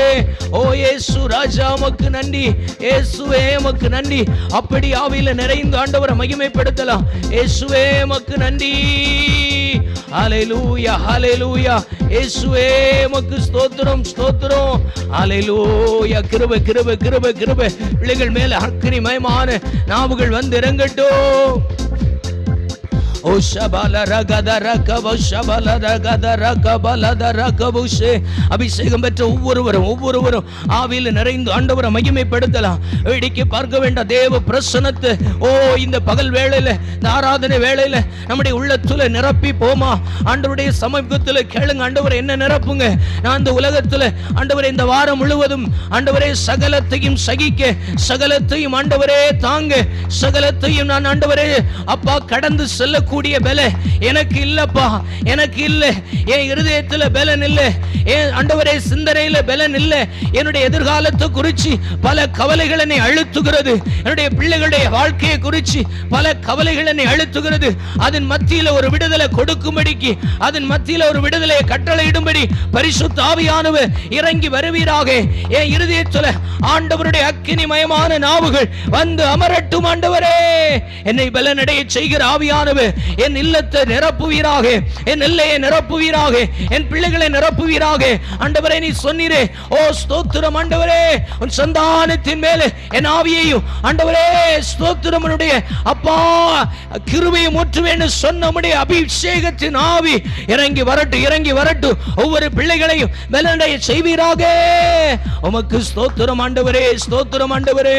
ஓ இயேசு ராஜா உமக்கு நன்றி. இயேசுவே உமக்கு நன்றி. அப்படி ஆவியில நிறைந்து ஆண்டவரை மகிமைப்படுத்தலாம். இயேசுவே உமக்கு நன்றி. ஹல்லேலூயா ஹல்லேலூயா. இயேசுவே உமக்கு ஸ்தோத்திரம் ஸ்தோத்திரம். ஹல்லேலூயா. கிருபை கிருபை கிருபை கிருபை. பிள்ளைகள் மேல அக்கினி மயமான நாவுகள் வந்து இறங்கட்டும். ஓ ஷபலர கதர கப ஷபலர கதர கபலதர கபுஷே. அபிஷேகம் பெற்ற ஒவ்வொருவரும் ஆவியில் நிறைந்து ஆண்டவரை மகிமைப்படுத்தலாம். வேடிக்கை பார்க்க வேண்டாம் தேவ பிரசன்னத்தை. ஓ இந்த பகல் வேளையில, இந்த ஆராதனை வேளையில நம்முடைய உள்ளத்துல நிரப்பி போமா. ஆண்டவருடைய சமீபத்தில் கேளுங்க, ஆண்டவரை என்ன நிரப்புங்க. நான் இந்த உலகத்துல ஆண்டவரே இந்த வாரம் முழுவதும் ஆண்டவரே சகலத்தையும் சகிக்க, சகலத்தையும் ஆண்டவரே தாங்க, சகலத்தையும் நான் ஆண்டவரே அப்பா கடந்து செல்லக்கூடிய பல எனக்கு இல்லப்பா, எனக்கு இல்ல. என் இருதயத்துல பலன் இல்ல, என் ஆண்டவரே சிந்தனையில பலன் இல்ல. என்னுடைய எதிர்காலத்தை குறிச்சு பல கவலைகள் என்னை அழுத்துகிறது. என்னுடைய பிள்ளைகளுடைய வாழ்க்கையை குறிச்சு பல கவலைகள் என்னை அழுத்துகிறது. அதன் மத்தியில ஒரு விடுதலை கொடுக்கும்படிக்கு, அதன் மத்தியில ஒரு விடுதலையை கட்டளையிடும்படி பரிசுத்த ஆவியானவர் இறங்கி வருவீராக. என் இருதயத்துல ஆண்டவருடைய அக்கினிமயமான நாவுகள் வந்து அமரட்டும். ஆண்டவரே என்னை பலனடைய செய்கிற ஆவியானவர் என் இல்லத்தை நிரப்புவீராக, என் எல்லையை நிரப்புவீராக, என் பிள்ளைகளை நிரப்புவீராக. ஆண்டவரே நீ சொன்னீரே, ஓ ஸ்தோத்திரம் ஆண்டவரே, உன் சந்தானத்தின் மேலே என் ஆவியையும் ஆண்டவரே ஸ்தோத்திரம் அப்பா கிருபையை ஊற்றுவேன்னு சொன்ன அபிஷேகத்தின் ஆவி இறங்கி வரட்டும், இறங்கி வரட்டும். ஒவ்வொரு பிள்ளைகளையும் பலனடைய செய்வீராக. உமக்கு ஸ்தோத்திரம் ஆண்டவரே, ஸ்தோத்திரம் ஆண்டவரே.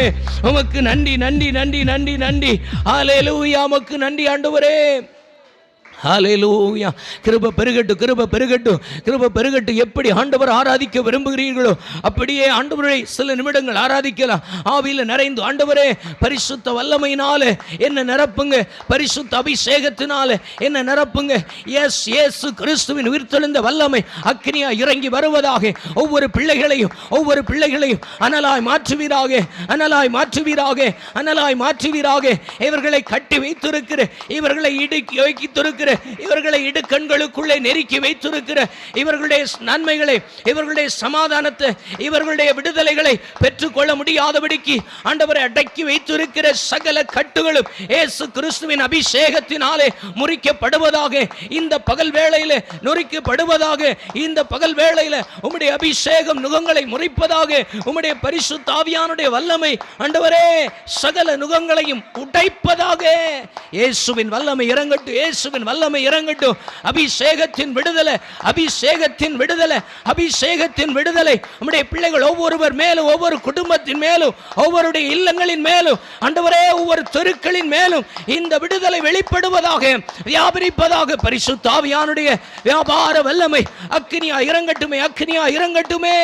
உமக்கு நன்றி நன்றி நன்றி நன்றி நன்றி. ஹல்லேலூயா, உமக்கு நன்றி ஆண்டவரே. ஹல்லேலூயா. கிருபை பெருகட்டும், கிருபை பெருகட்டும், கிருபை பெருகட்டும். எப்படி ஆண்டவர் ஆராதிக்க விரும்புகிறீர்களோ அப்படியே ஆண்டவரை சில நிமிடங்கள் ஆராதிக்கலாம். ஆவியில் நிறைந்து ஆண்டவரே பரிசுத்த வல்லமையினாலே என்ன நிரப்புங்க, பரிசுத்த அபிஷேகத்தினாலே என்ன நிரப்புங்க. இயேசு கிறிஸ்துவின் உயிர்த்தெழுந்த வல்லமை அக்கினியா இறங்கி வருவதாக. ஒவ்வொரு பிள்ளைகளையும் அனலாய் மாற்றுவீராக, அனலாய் மாற்றுவீராக, அனலாய் மாற்றுவீராக. இவர்களை கட்டி வைத்திருக்கிற, இவர்களை இடுக்கி வைத்திருக்கிற, இவர்களை இடுக்கண்களுக்குள்ளே நெருக்கி வைத்திருக்கிற, இவர்களுடைய நன்மைகளை, இவர்களுடைய சமாதானத்தை, இவர்களுடைய விடுதலைகளை பெற்றுக்கொள்ள முடியாதபடிக்கு ஆண்டவரை அடக்கி வைத்திருக்கிற சகல கட்டுகளும் இயேசு கிறிஸ்துவின் அபிஷேகத்தினாலே முறிக்கப்படுவதாக. இந்த பகல் வேளையிலே நொறுக்கப்படுவதாக. இந்த பகல் வேளையில உம்முடைய அபிஷேகம் நுகங்களை முறிப்பதாக. உம்முடைய பரிசுத்த ஆவியானுடைய வல்லமை ஆண்டவரே சகல நுகங்களையும் உடைப்பதாக. இயேசுவின் வல்லமை இறங்கட்டும், இயேசுவின் வல்லமை இறங்கட்டும். அபிஷேகத்தின் விடுதலை, அபிஷேகத்தின் விடுதலை, அபிஷேகத்தின் விடுதலை. நம்முடைய பிள்ளைகள் ஒவ்வொருவர் மேலும், ஒவ்வொரு குடும்பத்தின் மேலும், ஒவ்வொருடைய இல்லங்களின் மேலும் ஆண்டவரே ஒவ்வொரு தெருக்களின் மேலும் இந்த விடுதலை வெளிப்படுவதாக, வியாபரிப்பதாக. பரிசுத்த ஆவியானுடைய வியாபார வல்லமை அக்கினியா இறங்கட்டுமே, அக்கினியா இறங்கட்டுமே.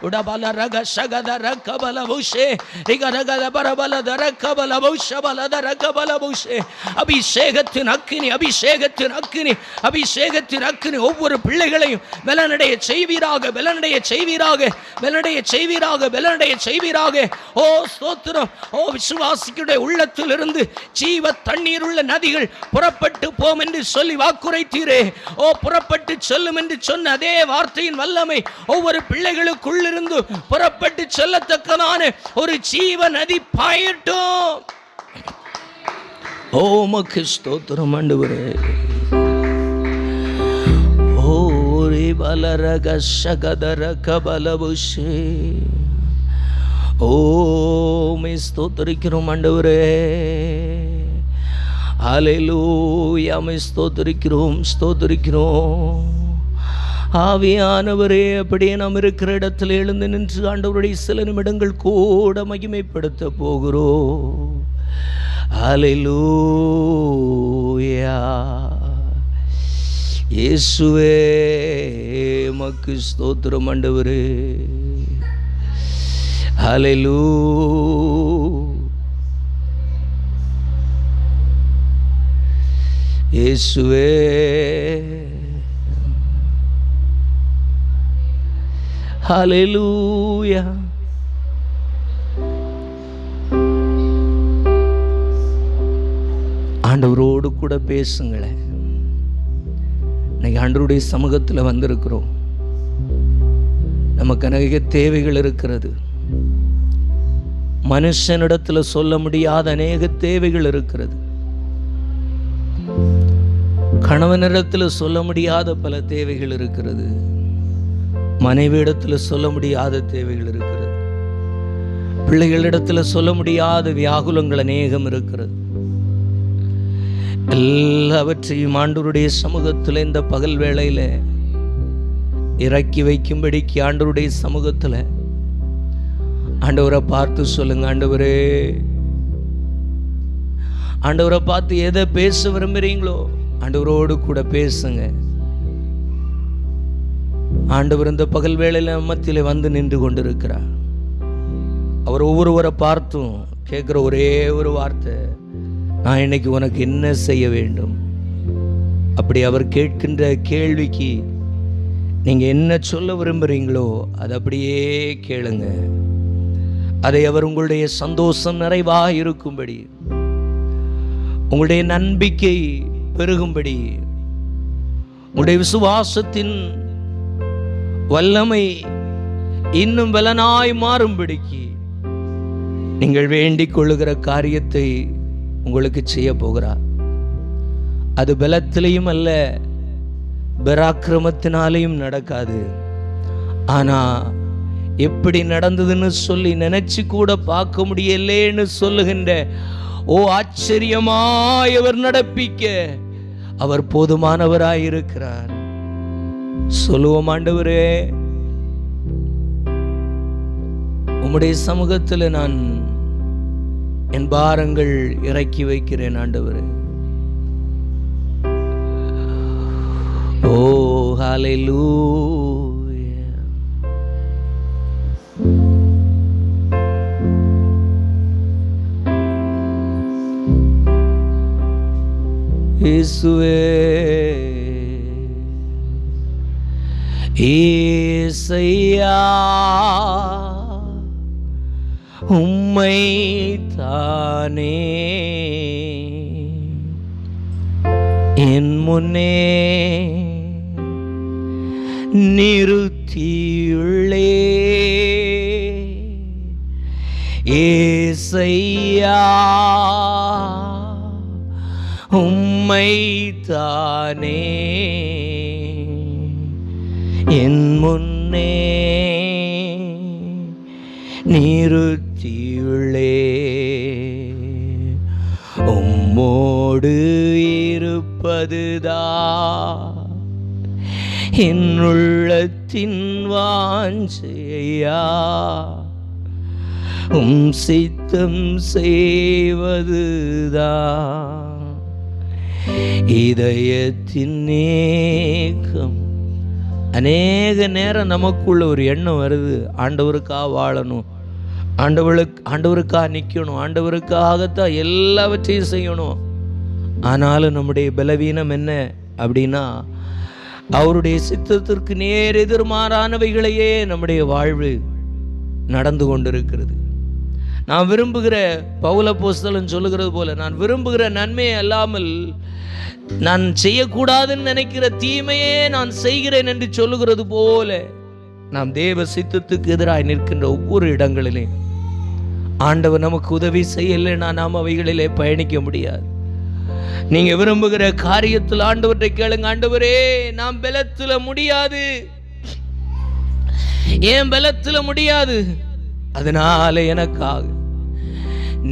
உடபல ரக சகத ரகபல புஷே ரிக ரகத பரபல தரகபல புஷபல தரகபல புஷே. அபிஷேகத்தின் அக்கினி, அபிஷேகத்தின் அக்கினி, அபிஷேகத்தின் அக்கினி ஒவ்வொரு பிள்ளைகளையும் பலனடைய செய்வீராக, பலனடைய செய்வீராக, பலனடைய செய்வீராக, பலனடைய செய்வீராக. ஓ ஸ்தோத்திரம். ஓ விசுவாசிக்குடைய உள்ளத்திலிருந்து ஜீவ தண்ணீர் உள்ள நதிகள் புறப்பட்டு போம் என்று சொல்லி வாக்குரைத்தீரே. ஓ புறப்பட்டு செல்லும் என்று சொன்ன அதே வார்த்தையின் வல்லமை ஒவ்வொரு பிள்ளைகளுக்குள்ளிருந்து புறப்பட்டு செல்லத்தக்கதான ஒரு ஜீவ நதி பாயட்டும். ஓ உமக்கு ஸ்தோத்திரம் ஆண்டவரே. ஓ ரிபலரக சகதரக பலபுஷே. ஓ மே ஸ்தோத்திரிக்கிறோம் ஆண்டவரே. ஹல்லேலூயா, மே ஸ்தோத்திரிக்கிறோம், ஸ்தோத்திரிக்கிறோம். ஆவியானவரே அப்படியே நாம் இருக்கிற இடத்துல எழுந்து நின்று ஆண்டவருடைய சில நிமிடங்கள் கூட மகிமைப்படுத்த போகிறோம். ஹல்லேலூயா. இயேசுவே உமக்கு ஸ்தோத்திரம் ஆண்டவரே. ஹல்லேலூயா. இயேசுவே ஹல்லேலூயா. ஆண்டவரோடு கூட பேசுங்களேன். இன்னைக்கு ஆண்டவருடைய சமூகத்தில் வந்திருக்கிறோம். நமக்கு அநேக தேவைகள் இருக்கிறது. மனுஷனிடத்தில் சொல்ல முடியாத அநேக தேவைகள் இருக்கிறது. கணவனிடத்தில் சொல்ல முடியாத பல தேவைகள் இருக்கிறது. மனைவியிடத்தில் சொல்ல முடியாத தேவைகள் இருக்கிறது. பிள்ளைகளிடத்தில் சொல்ல முடியாத வியாகுலங்கள் அநேகம் இருக்கிறது. எல்லாவற்றையும் ஆண்டவருடைய சமூகத்தில் இந்த பகல் வேளையில் இறக்கி வைக்கும்படிக்கு ஆண்டவருடைய சமூகத்தில் ஆண்டவரை பார்த்து சொல்லுங்க, ஆண்டவரே, ஆண்டவரை பார்த்து எதை பேச விரும்புறீங்களோ ஆண்டவரோடு கூட பேசுங்க. ஆண்டவர் இந்த பகல் வேளையில மத்தியில வந்து நின்று கொண்டிருக்கிறார். அவர் ஒவ்வொருவரை பார்த்தும் கேட்குற ஒரே ஒரு வார்த்தை, நான் இன்னைக்கு உனக்கு என்ன செய்ய வேண்டும்? அப்படி அவர் கேட்கின்ற கேள்விக்கு நீங்க என்ன சொல்ல விரும்புறீங்களோ அதை அப்படியே கேளுங்க. அதை அவர் உங்களுடைய சந்தோஷம் நிறைவாக இருக்கும்படி, உங்களுடைய நம்பிக்கை பெருகும்படி, உங்களுடைய விசுவாசத்தின் வல்லமை இன்னும் பலனாய் மாறும்படிக்கு நீங்கள் வேண்டிக் கொள்ளுகிற காரியத்தை உங்களுக்கு செய்ய போகிறார். அது பலத்திலையும் அல்ல, பராக்கிரமத்தினாலையும் நடக்காது. ஆனா எப்படி நடந்ததுன்னு சொல்லி நினைச்சு கூட பார்க்க முடியலேன்னு சொல்லுகின்ற ஆச்சரியமாய் அவர் நடப்பிக்க அவர் போதுமானவராயிருக்கிறார். சொல்லுவோம், ஆண்டவரே, உம்முடைய சமூகத்தில் நான் என் பாரங்கள் இறக்கி வைக்கிறேன். ஆண்டவரே, ஓ ஹல்லேலூயா. இயேசுவே, ஏசையா, உம்மை தானே என் முன்னே நிறுத்தியுள்ளே. ஏசையா, உம்மை தானே என் முன்னே நிறுத்தியுள்ளே. உம்மோடு இருப்பதுதான் என் உள்ளத்தின் வாஞ்சையா, சித்தம் செய்வதுதான் இதயத்தின் நேக்கம். அநேக நேரம் நமக்குள்ள ஒரு எண்ணம் வருது, ஆண்டவருக்காக வாழணும், ஆண்டவருக்காக நிற்கணும், ஆண்டவருக்காகத்தான் எல்லாவற்றையும் செய்யணும். ஆனாலும் நம்முடைய பலவீனம் என்ன அப்படின்னா, அவருடைய சித்தத்திற்கு நேர் எதிர்மாறானவைகளையே நம்முடைய வாழ்வு நடந்து கொண்டிருக்கிறது. நான் விரும்புகிற, பவுல் அப்போஸ்தலன் சொல்லுகிறது போல, நான் விரும்புகிற நன்மையை அல்லாமல் நான் செய்யக்கூடாதுன்னு நினைக்கிற தீமையே நான் செய்கிறேன் என்று சொல்லுகிறது போல, நாம் தேவ சித்தத்துக்கு எதிராக நிற்கின்ற ஒவ்வொரு இடங்களிலே ஆண்டவர் நமக்கு உதவி செய்யலைன்னா நாம் அவைகளிலே பயணிக்க முடியாது. நீங்க விரும்புகிற காரியத்தில் ஆண்டவரை கேளுங்க, ஆண்டவரே, நாம் பலத்துல முடியாது, ஏன் பலத்துல முடியாது, அதனால எனக்காக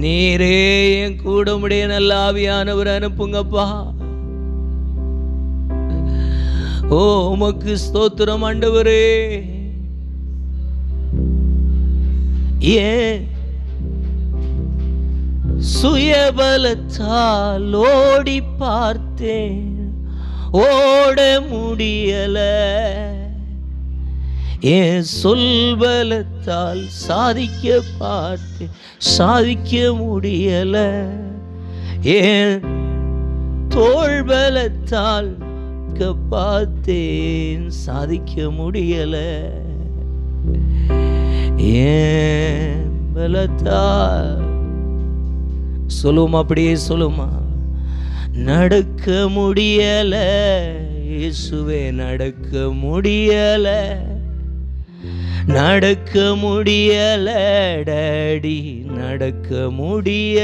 நீரே என் கூட முடிய நல்ல ஆவியானவர் அனுப்புங்கப்பா. ஓ உமக்கு ஸ்தோத்திரம் ஆண்டவரே. ஏன் சுயபலத்தால் ஓடி பார்த்தேன், ஓட முடியல, என் சொல்பலத்தால் சாதிக்க பார்த்தேன், சாதிக்க முடியல, என் தோள்பலத்தால் பார்த்தேன், சாதிக்க முடியல, ஏன் பலத்தால். சொல்லுமா, அப்படியே சொல்லுமா, நடக்க முடியல இயேசுவே, நடக்க முடியல, நடக்க முடியல டாடி, நடக்க முடிய,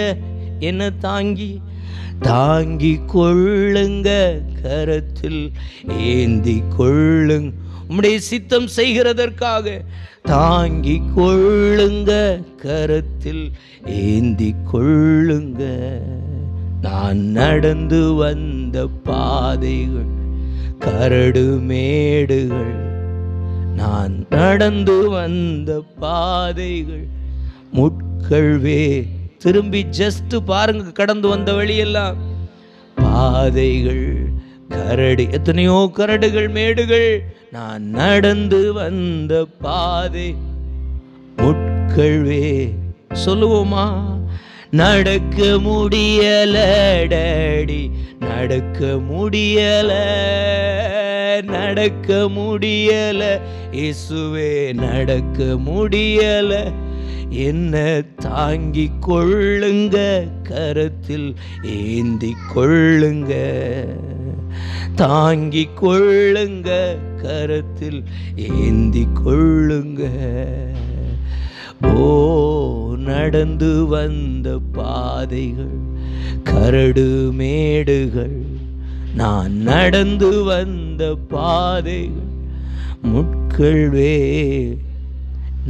என்ன தாங்கி தாங்கி கொள்ளுங்க, கரத்தில் ஏந்தி கொள்ளுங்க, உம்முடைய சித்தம் செய்கிறதற்காக தாங்கி கொள்ளுங்க, கரத்தில் ஏந்தி கொள்ளுங்க. நான் நடந்து வந்த பாதைகள் கரடு மேடுகள், நான் நடந்து வந்த பாதைகள் முட்கள்வே. திரும்பி ஜஸ்ட் பாருங்க, கடந்து வந்த வழியெல்லாம் பாதைகள் கரடு, எத்தனையோ கரடுகள் மேடுகள். நான் நடந்து வந்த பாதை முட்கள்வே. சொல்லுவோமா? நடக்க முடியல டாடி, நடக்க முடியல, நடக்க முடியல இயேசுவே, நடக்க முடியல. என்ன தாங்கி கொள்ளுங்க, கரத்தில் ஏந்தி கொள்ளுங்க, தாங்கி கொள்ளுங்க, கரத்தில் ஏந்தி கொள்ளுங்க. ஓ, நடந்து வந்த பாதைகள் கரடு மேடுகள், நான் நடந்து வந்த பாதைகள் முட்கள்வே.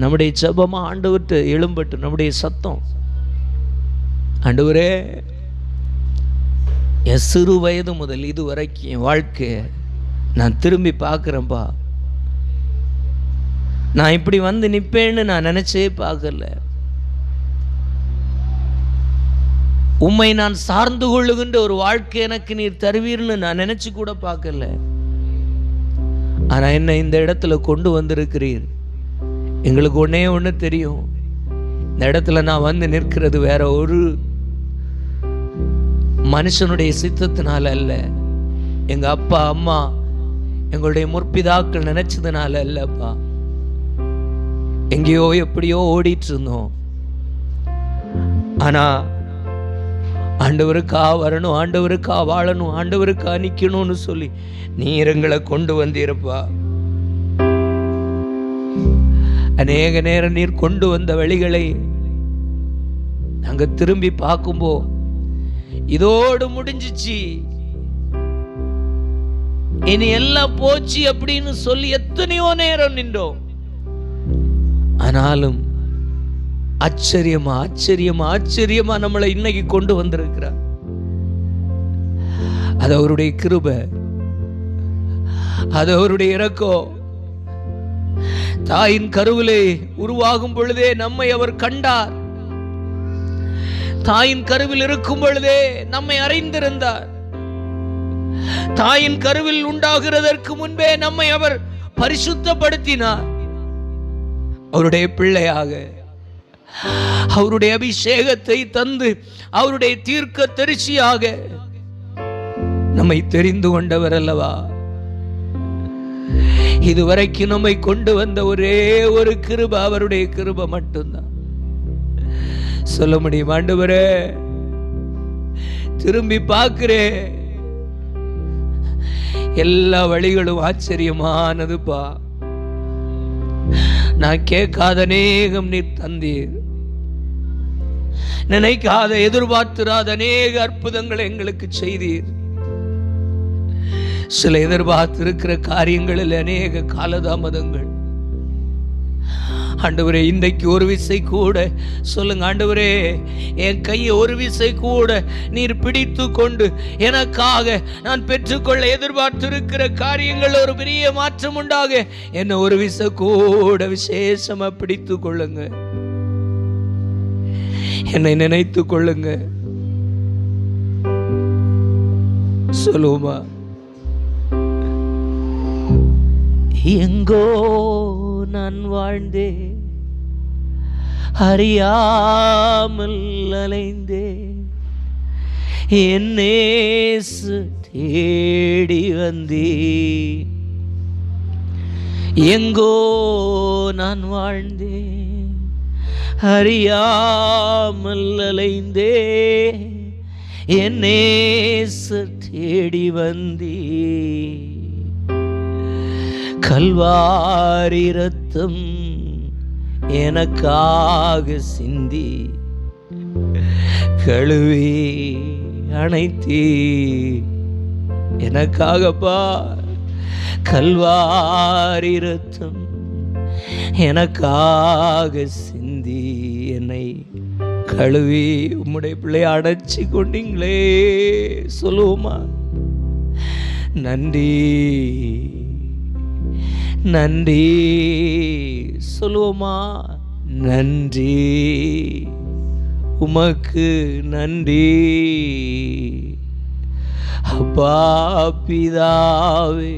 நம்முடைய ஜெபமா ஆண்டவர்கிட்ட எழும்பட்டு, நம்முடைய சத்தம், ஆண்டவரே என் சிறு வயது முதல் இது வரைக்கும் என் வாழ்க்கையை நான் திரும்பி பார்க்குறேன்ப்பா. நான் இப்படி வந்து நிற்பேன்னு நான் நினச்சே பார்க்கல. உம்மை நான் சார்ந்து கொள்ளுகின்ற ஒரு வாழ்க்கை எனக்கு நீர் தருவீர்னு நான் நினச்சி கூட பார்க்கல. ஆனால் என்ன இந்த இடத்துல கொண்டு வந்திருக்கிறீர். எங்களுக்கு ஒன்றே ஒன்று தெரியும், இந்த இடத்துல நான் வந்து நிற்கிறது வேற ஒரு மனுஷனுடைய சித்தத்தினால அல்ல, எங்கள் அப்பா அம்மா எங்களுடைய முற்பிதாக்கள் நினைச்சதுனால அல்லப்பா. எங்கேயோ எப்படியோ ஓடிட்டு இருந்தோம். ஆனா ஆண்டவருக்கா வரணும், ஆண்டவருக்கா வாழணும், ஆண்டவருக்கா நிக்கணும்னு சொல்லி நீர் எங்களை கொண்டு வந்தீரப்பா. அநேக நேரம் நீர் கொண்டு வந்த வழிகளை நாங்க திரும்பி பார்க்கும்போ இதோடு முடிஞ்சிச்சு, இனி எல்லாம் போச்சு அப்படின்னு சொல்லி எத்தனையோ நேரம் நின்றோம். ஆனாலும் ஆச்சரியமா ஆச்சரியமா ஆச்சரியமா நம்மளை இன்னைக்கு கொண்டு வந்திருக்கிறார். அது அவருடைய கிருபை, அது அவருடைய இரக்கம். தாயின் கருவிலே உருவாகும் பொழுதே நம்மை அவர் கண்டார். தாயின் கருவில் இருக்கும் பொழுதே நம்மை அறிந்திருந்தார். தாயின் கருவில் உண்டாகிறதற்கு முன்பே நம்மை அவர் பரிசுத்தப்படுத்தினார். அவருடைய பிள்ளையாக அவருடைய அபிஷேகத்தை தந்து அவருடைய தீர்க்க தரிசியாக நம்மை தெரிந்து கொண்டவர் அல்லவா. இதுவரைக்கும் நம்மை கொண்டு வந்த ஒரே ஒரு கிருபை அவருடைய கிருபை மட்டும்தான். சொல்ல முடியும், ஆண்டவரே திரும்பி பார்க்கிறேன், எல்லா வழிகளும் ஆச்சரியமானதுப்பா. நான் கேட்காத அநேகம் நீர் தந்தீர், நினைக்காத எதிர்பார்த்திராத அநேக அற்புதங்களை எங்களுக்கு செய்தீர். சில எதிர்பார்த்திருக்கிற காரியங்களில் அநேக காலதாமதங்கள். ஆண்டவரே இன்றைக்கு ஒரு விசை கூட சொல்லுங்க, ஆண்டவரே என் கையை ஒரு விசை கூட நீர் பிடித்து கொண்டு எனக்காக நான் பெற்றுக்கொள்ள எதிர்பார்த்திருக்கிற காரியங்கள் ஒரு பெரிய மாற்றம் உண்டாக என்ன ஒரு விசை கூட விசேஷமா பிடித்து கொள்ளுங்க, என்னை நினைத்து கொள்ளுங்க. சொல்லுமா, எங்கோ நான் வாழ்ந்தே அறியாமல் அலைந்தே என்னேசு தேடி வந்தே. எங்கோ நான் வாழ்ந்தே அறியாமல் அலைந்தே என்னேசு தேடி வந்தே. கல்வாரி ரத்தம் எனக்காக சிந்தி கழுவி அணைத்தீ எனக்காகப்பா. கல்வாரி ரத்தம் எனக்காக சிந்தி என்னை கழுவி உம்முடைய பிள்ளையை அடைச்சி கொண்டீங்களே. சொல்லுவோமா? நன்றி நன்றி சொல்லுவோமா? நன்றி உமக்கு நன்றி அப்பா பிதாவே,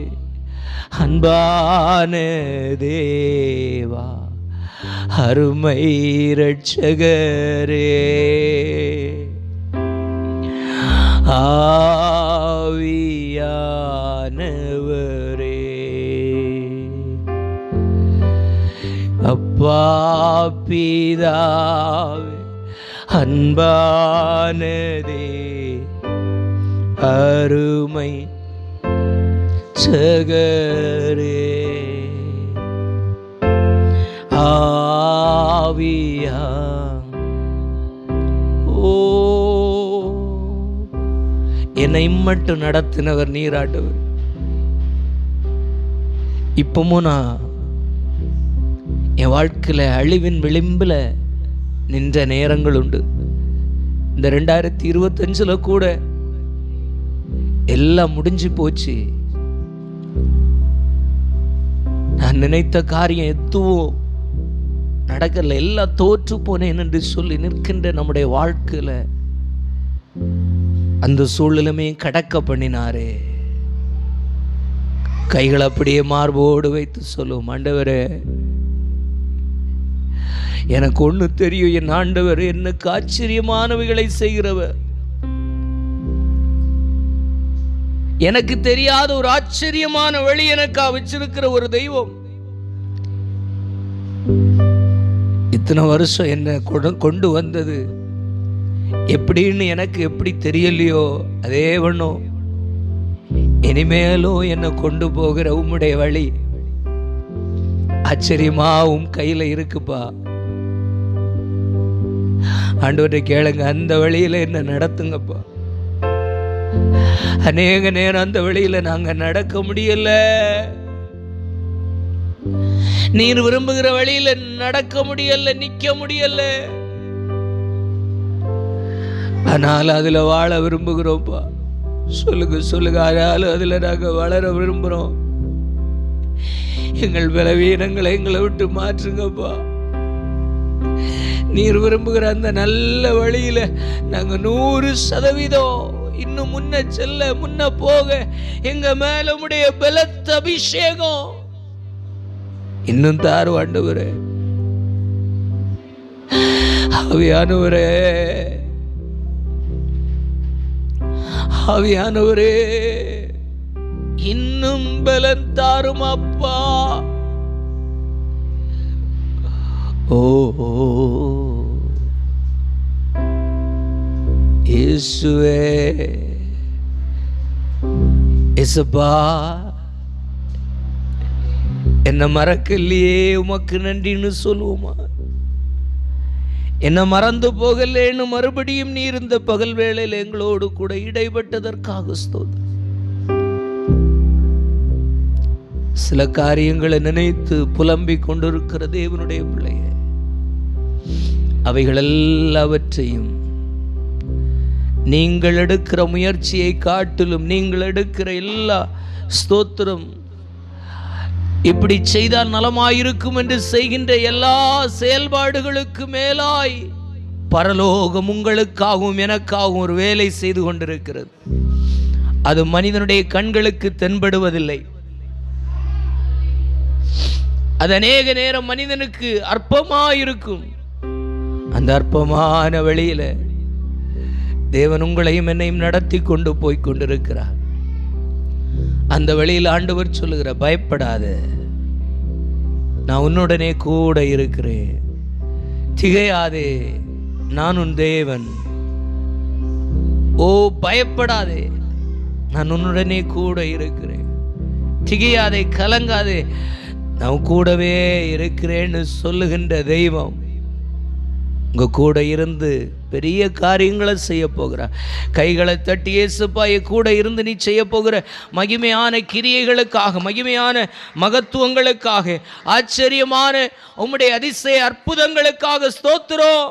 அன்பான தேவா, அருமை இரட்சகரே, ஆவியானவரே, அப்பா பிதாவே, அன்பானதே, அருமை இரட்சகரே, ஆவியா என்னை மட்டும் நடத்தினவர் நீராட்டவர். இப்பவும் நான் என் வாழ்க்கையில் அழிவின் விளிம்பில் நின்ற நேரங்கள் உண்டு. இந்த 2025 கூட எல்லாம் முடிஞ்சு போச்சு. நான் நினைத்த காரியம் எதுவும் நடக்கல, எல்லாம் தோற்று போனேன் என்று சொல்லி நிற்கின்ற நம்முடைய வாழ்க்கையில அந்த சூழ்நிலைமே கடக்க பண்ணினாரே. கைகள் அப்படியே மார்போடு வைத்து சொல்லும், ஆண்டவரே எனக்கு ஒண்ணு தெரியும், என் ஆண்டவர் எனக்கு ஆச்சரியமானவைகளை செய்கிறவர். எனக்கு தெரியாத ஒரு ஆச்சரியமான வழி எனக்கா வச்சிருக்கிற ஒரு தெய்வம். இத்தனை வருஷம் என்ன கொண்டு வந்தது எப்படின்னு எனக்கு எப்படி தெரியலையோ, அதே ஒண்ணும் இனிமேலும் என்னை கொண்டு போகிற உம்முடைய வழி ஆச்சரியமா உம் கையில இருக்குப்பா. ஆண்டவரை கேளுங்க, அந்த வழியில என்ன நடத்துங்கப்பா. அநேக நேரம் அந்த வழியில நாங்க நடக்க முடியல, நீர் விரும்புகிற வழியில நடக்க முடியல, நிக்க முடியல. ஆனால் அதுல வாழ விரும்புகிறோம்ப்பா. சொல்லுங்க சொல்லுங்க, ஆனாலும் அதுல நாங்க வளர விரும்புறோம். எங்கள் பலவீனங்களை எங்களை விட்டு மாற்றுங்கப்பா. நீர் விரும்புகிற அந்த நல்ல வழியில நாங்க 100% இன்னும் முன்ன செல்ல, முன்ன போக எங்க மேல உம்முடைய பலத்த அபிஷேகம் இன்னும் தாரு ஆண்டவரே. ஆவியானவரே, ஆவியானவரே, இன்னும் பலன் தாரும் அப்பா. ஓ இயேசுவே, இயேசுப்பா, என்ன மறக்கலையே, உமக்கு நன்றின்னு சொல்லுவோமா? என்ன மறந்து போகலேன்னு மறுபடியும் நீர் இந்த பகல் வேளையில் எங்களோடு கூட இடைப்பட்டதற்காக ஸ்தோத்திரம். சில காரியங்களை நினைத்து புலம்பிக் கொண்டிருக்கிற தேவனுடைய பிள்ளைய, அவைகள் எல்லாவற்றையும் நீங்கள் எடுக்கிற முயற்சியை காட்டிலும், நீங்கள் எடுக்கிற எல்லா ஸ்தோத்திரம் இப்படி செய்தால் நலமாயிருக்கும் என்று செய்கின்ற எல்லா செயல்பாடுகளுக்கு மேலாய் பரலோகம் உங்களுக்காகவும் எனக்காகவும் ஒரு வேலை செய்து கொண்டிருக்கிறது. அது மனிதனுடைய கண்களுக்கு தென்படுவதில்லை. அது அநேக நேரம் மனிதனுக்கு அற்பமாயிருக்கும். அந்த அற்பமான வழியில தேவன் உங்களையும் என்னையும் நடத்தி கொண்டு போய் கொண்டிருக்கிறார். அந்த வழியில் ஆண்டவர் சொல்லுகிற, பயப்படாத, நான் உன்னுடனே கூட இருக்கிறேன், திகையாதே, நான் உன் தேவன். ஓ பயப்படாதே, நான் உன்னுடனே கூட இருக்கிறேன், திகையாதே, கலங்காதே, நான் கூடவே இருக்கிறேன்னு சொல்லுகின்ற தெய்வம் உங்க கூட இருந்து பெரிய காரியங்களை செய்ய போகிறார். கைகளை தட்டி, இயேசுப்பா கூட இருந்து நீ செய்ய போகிற மகிமையான கிரியைகளுக்காக, மகிமையான மகத்துவங்களுக்காக, ஆச்சரியமான உம்முடைய அதிசய அற்புதங்களுக்காக ஸ்தோத்திரம்.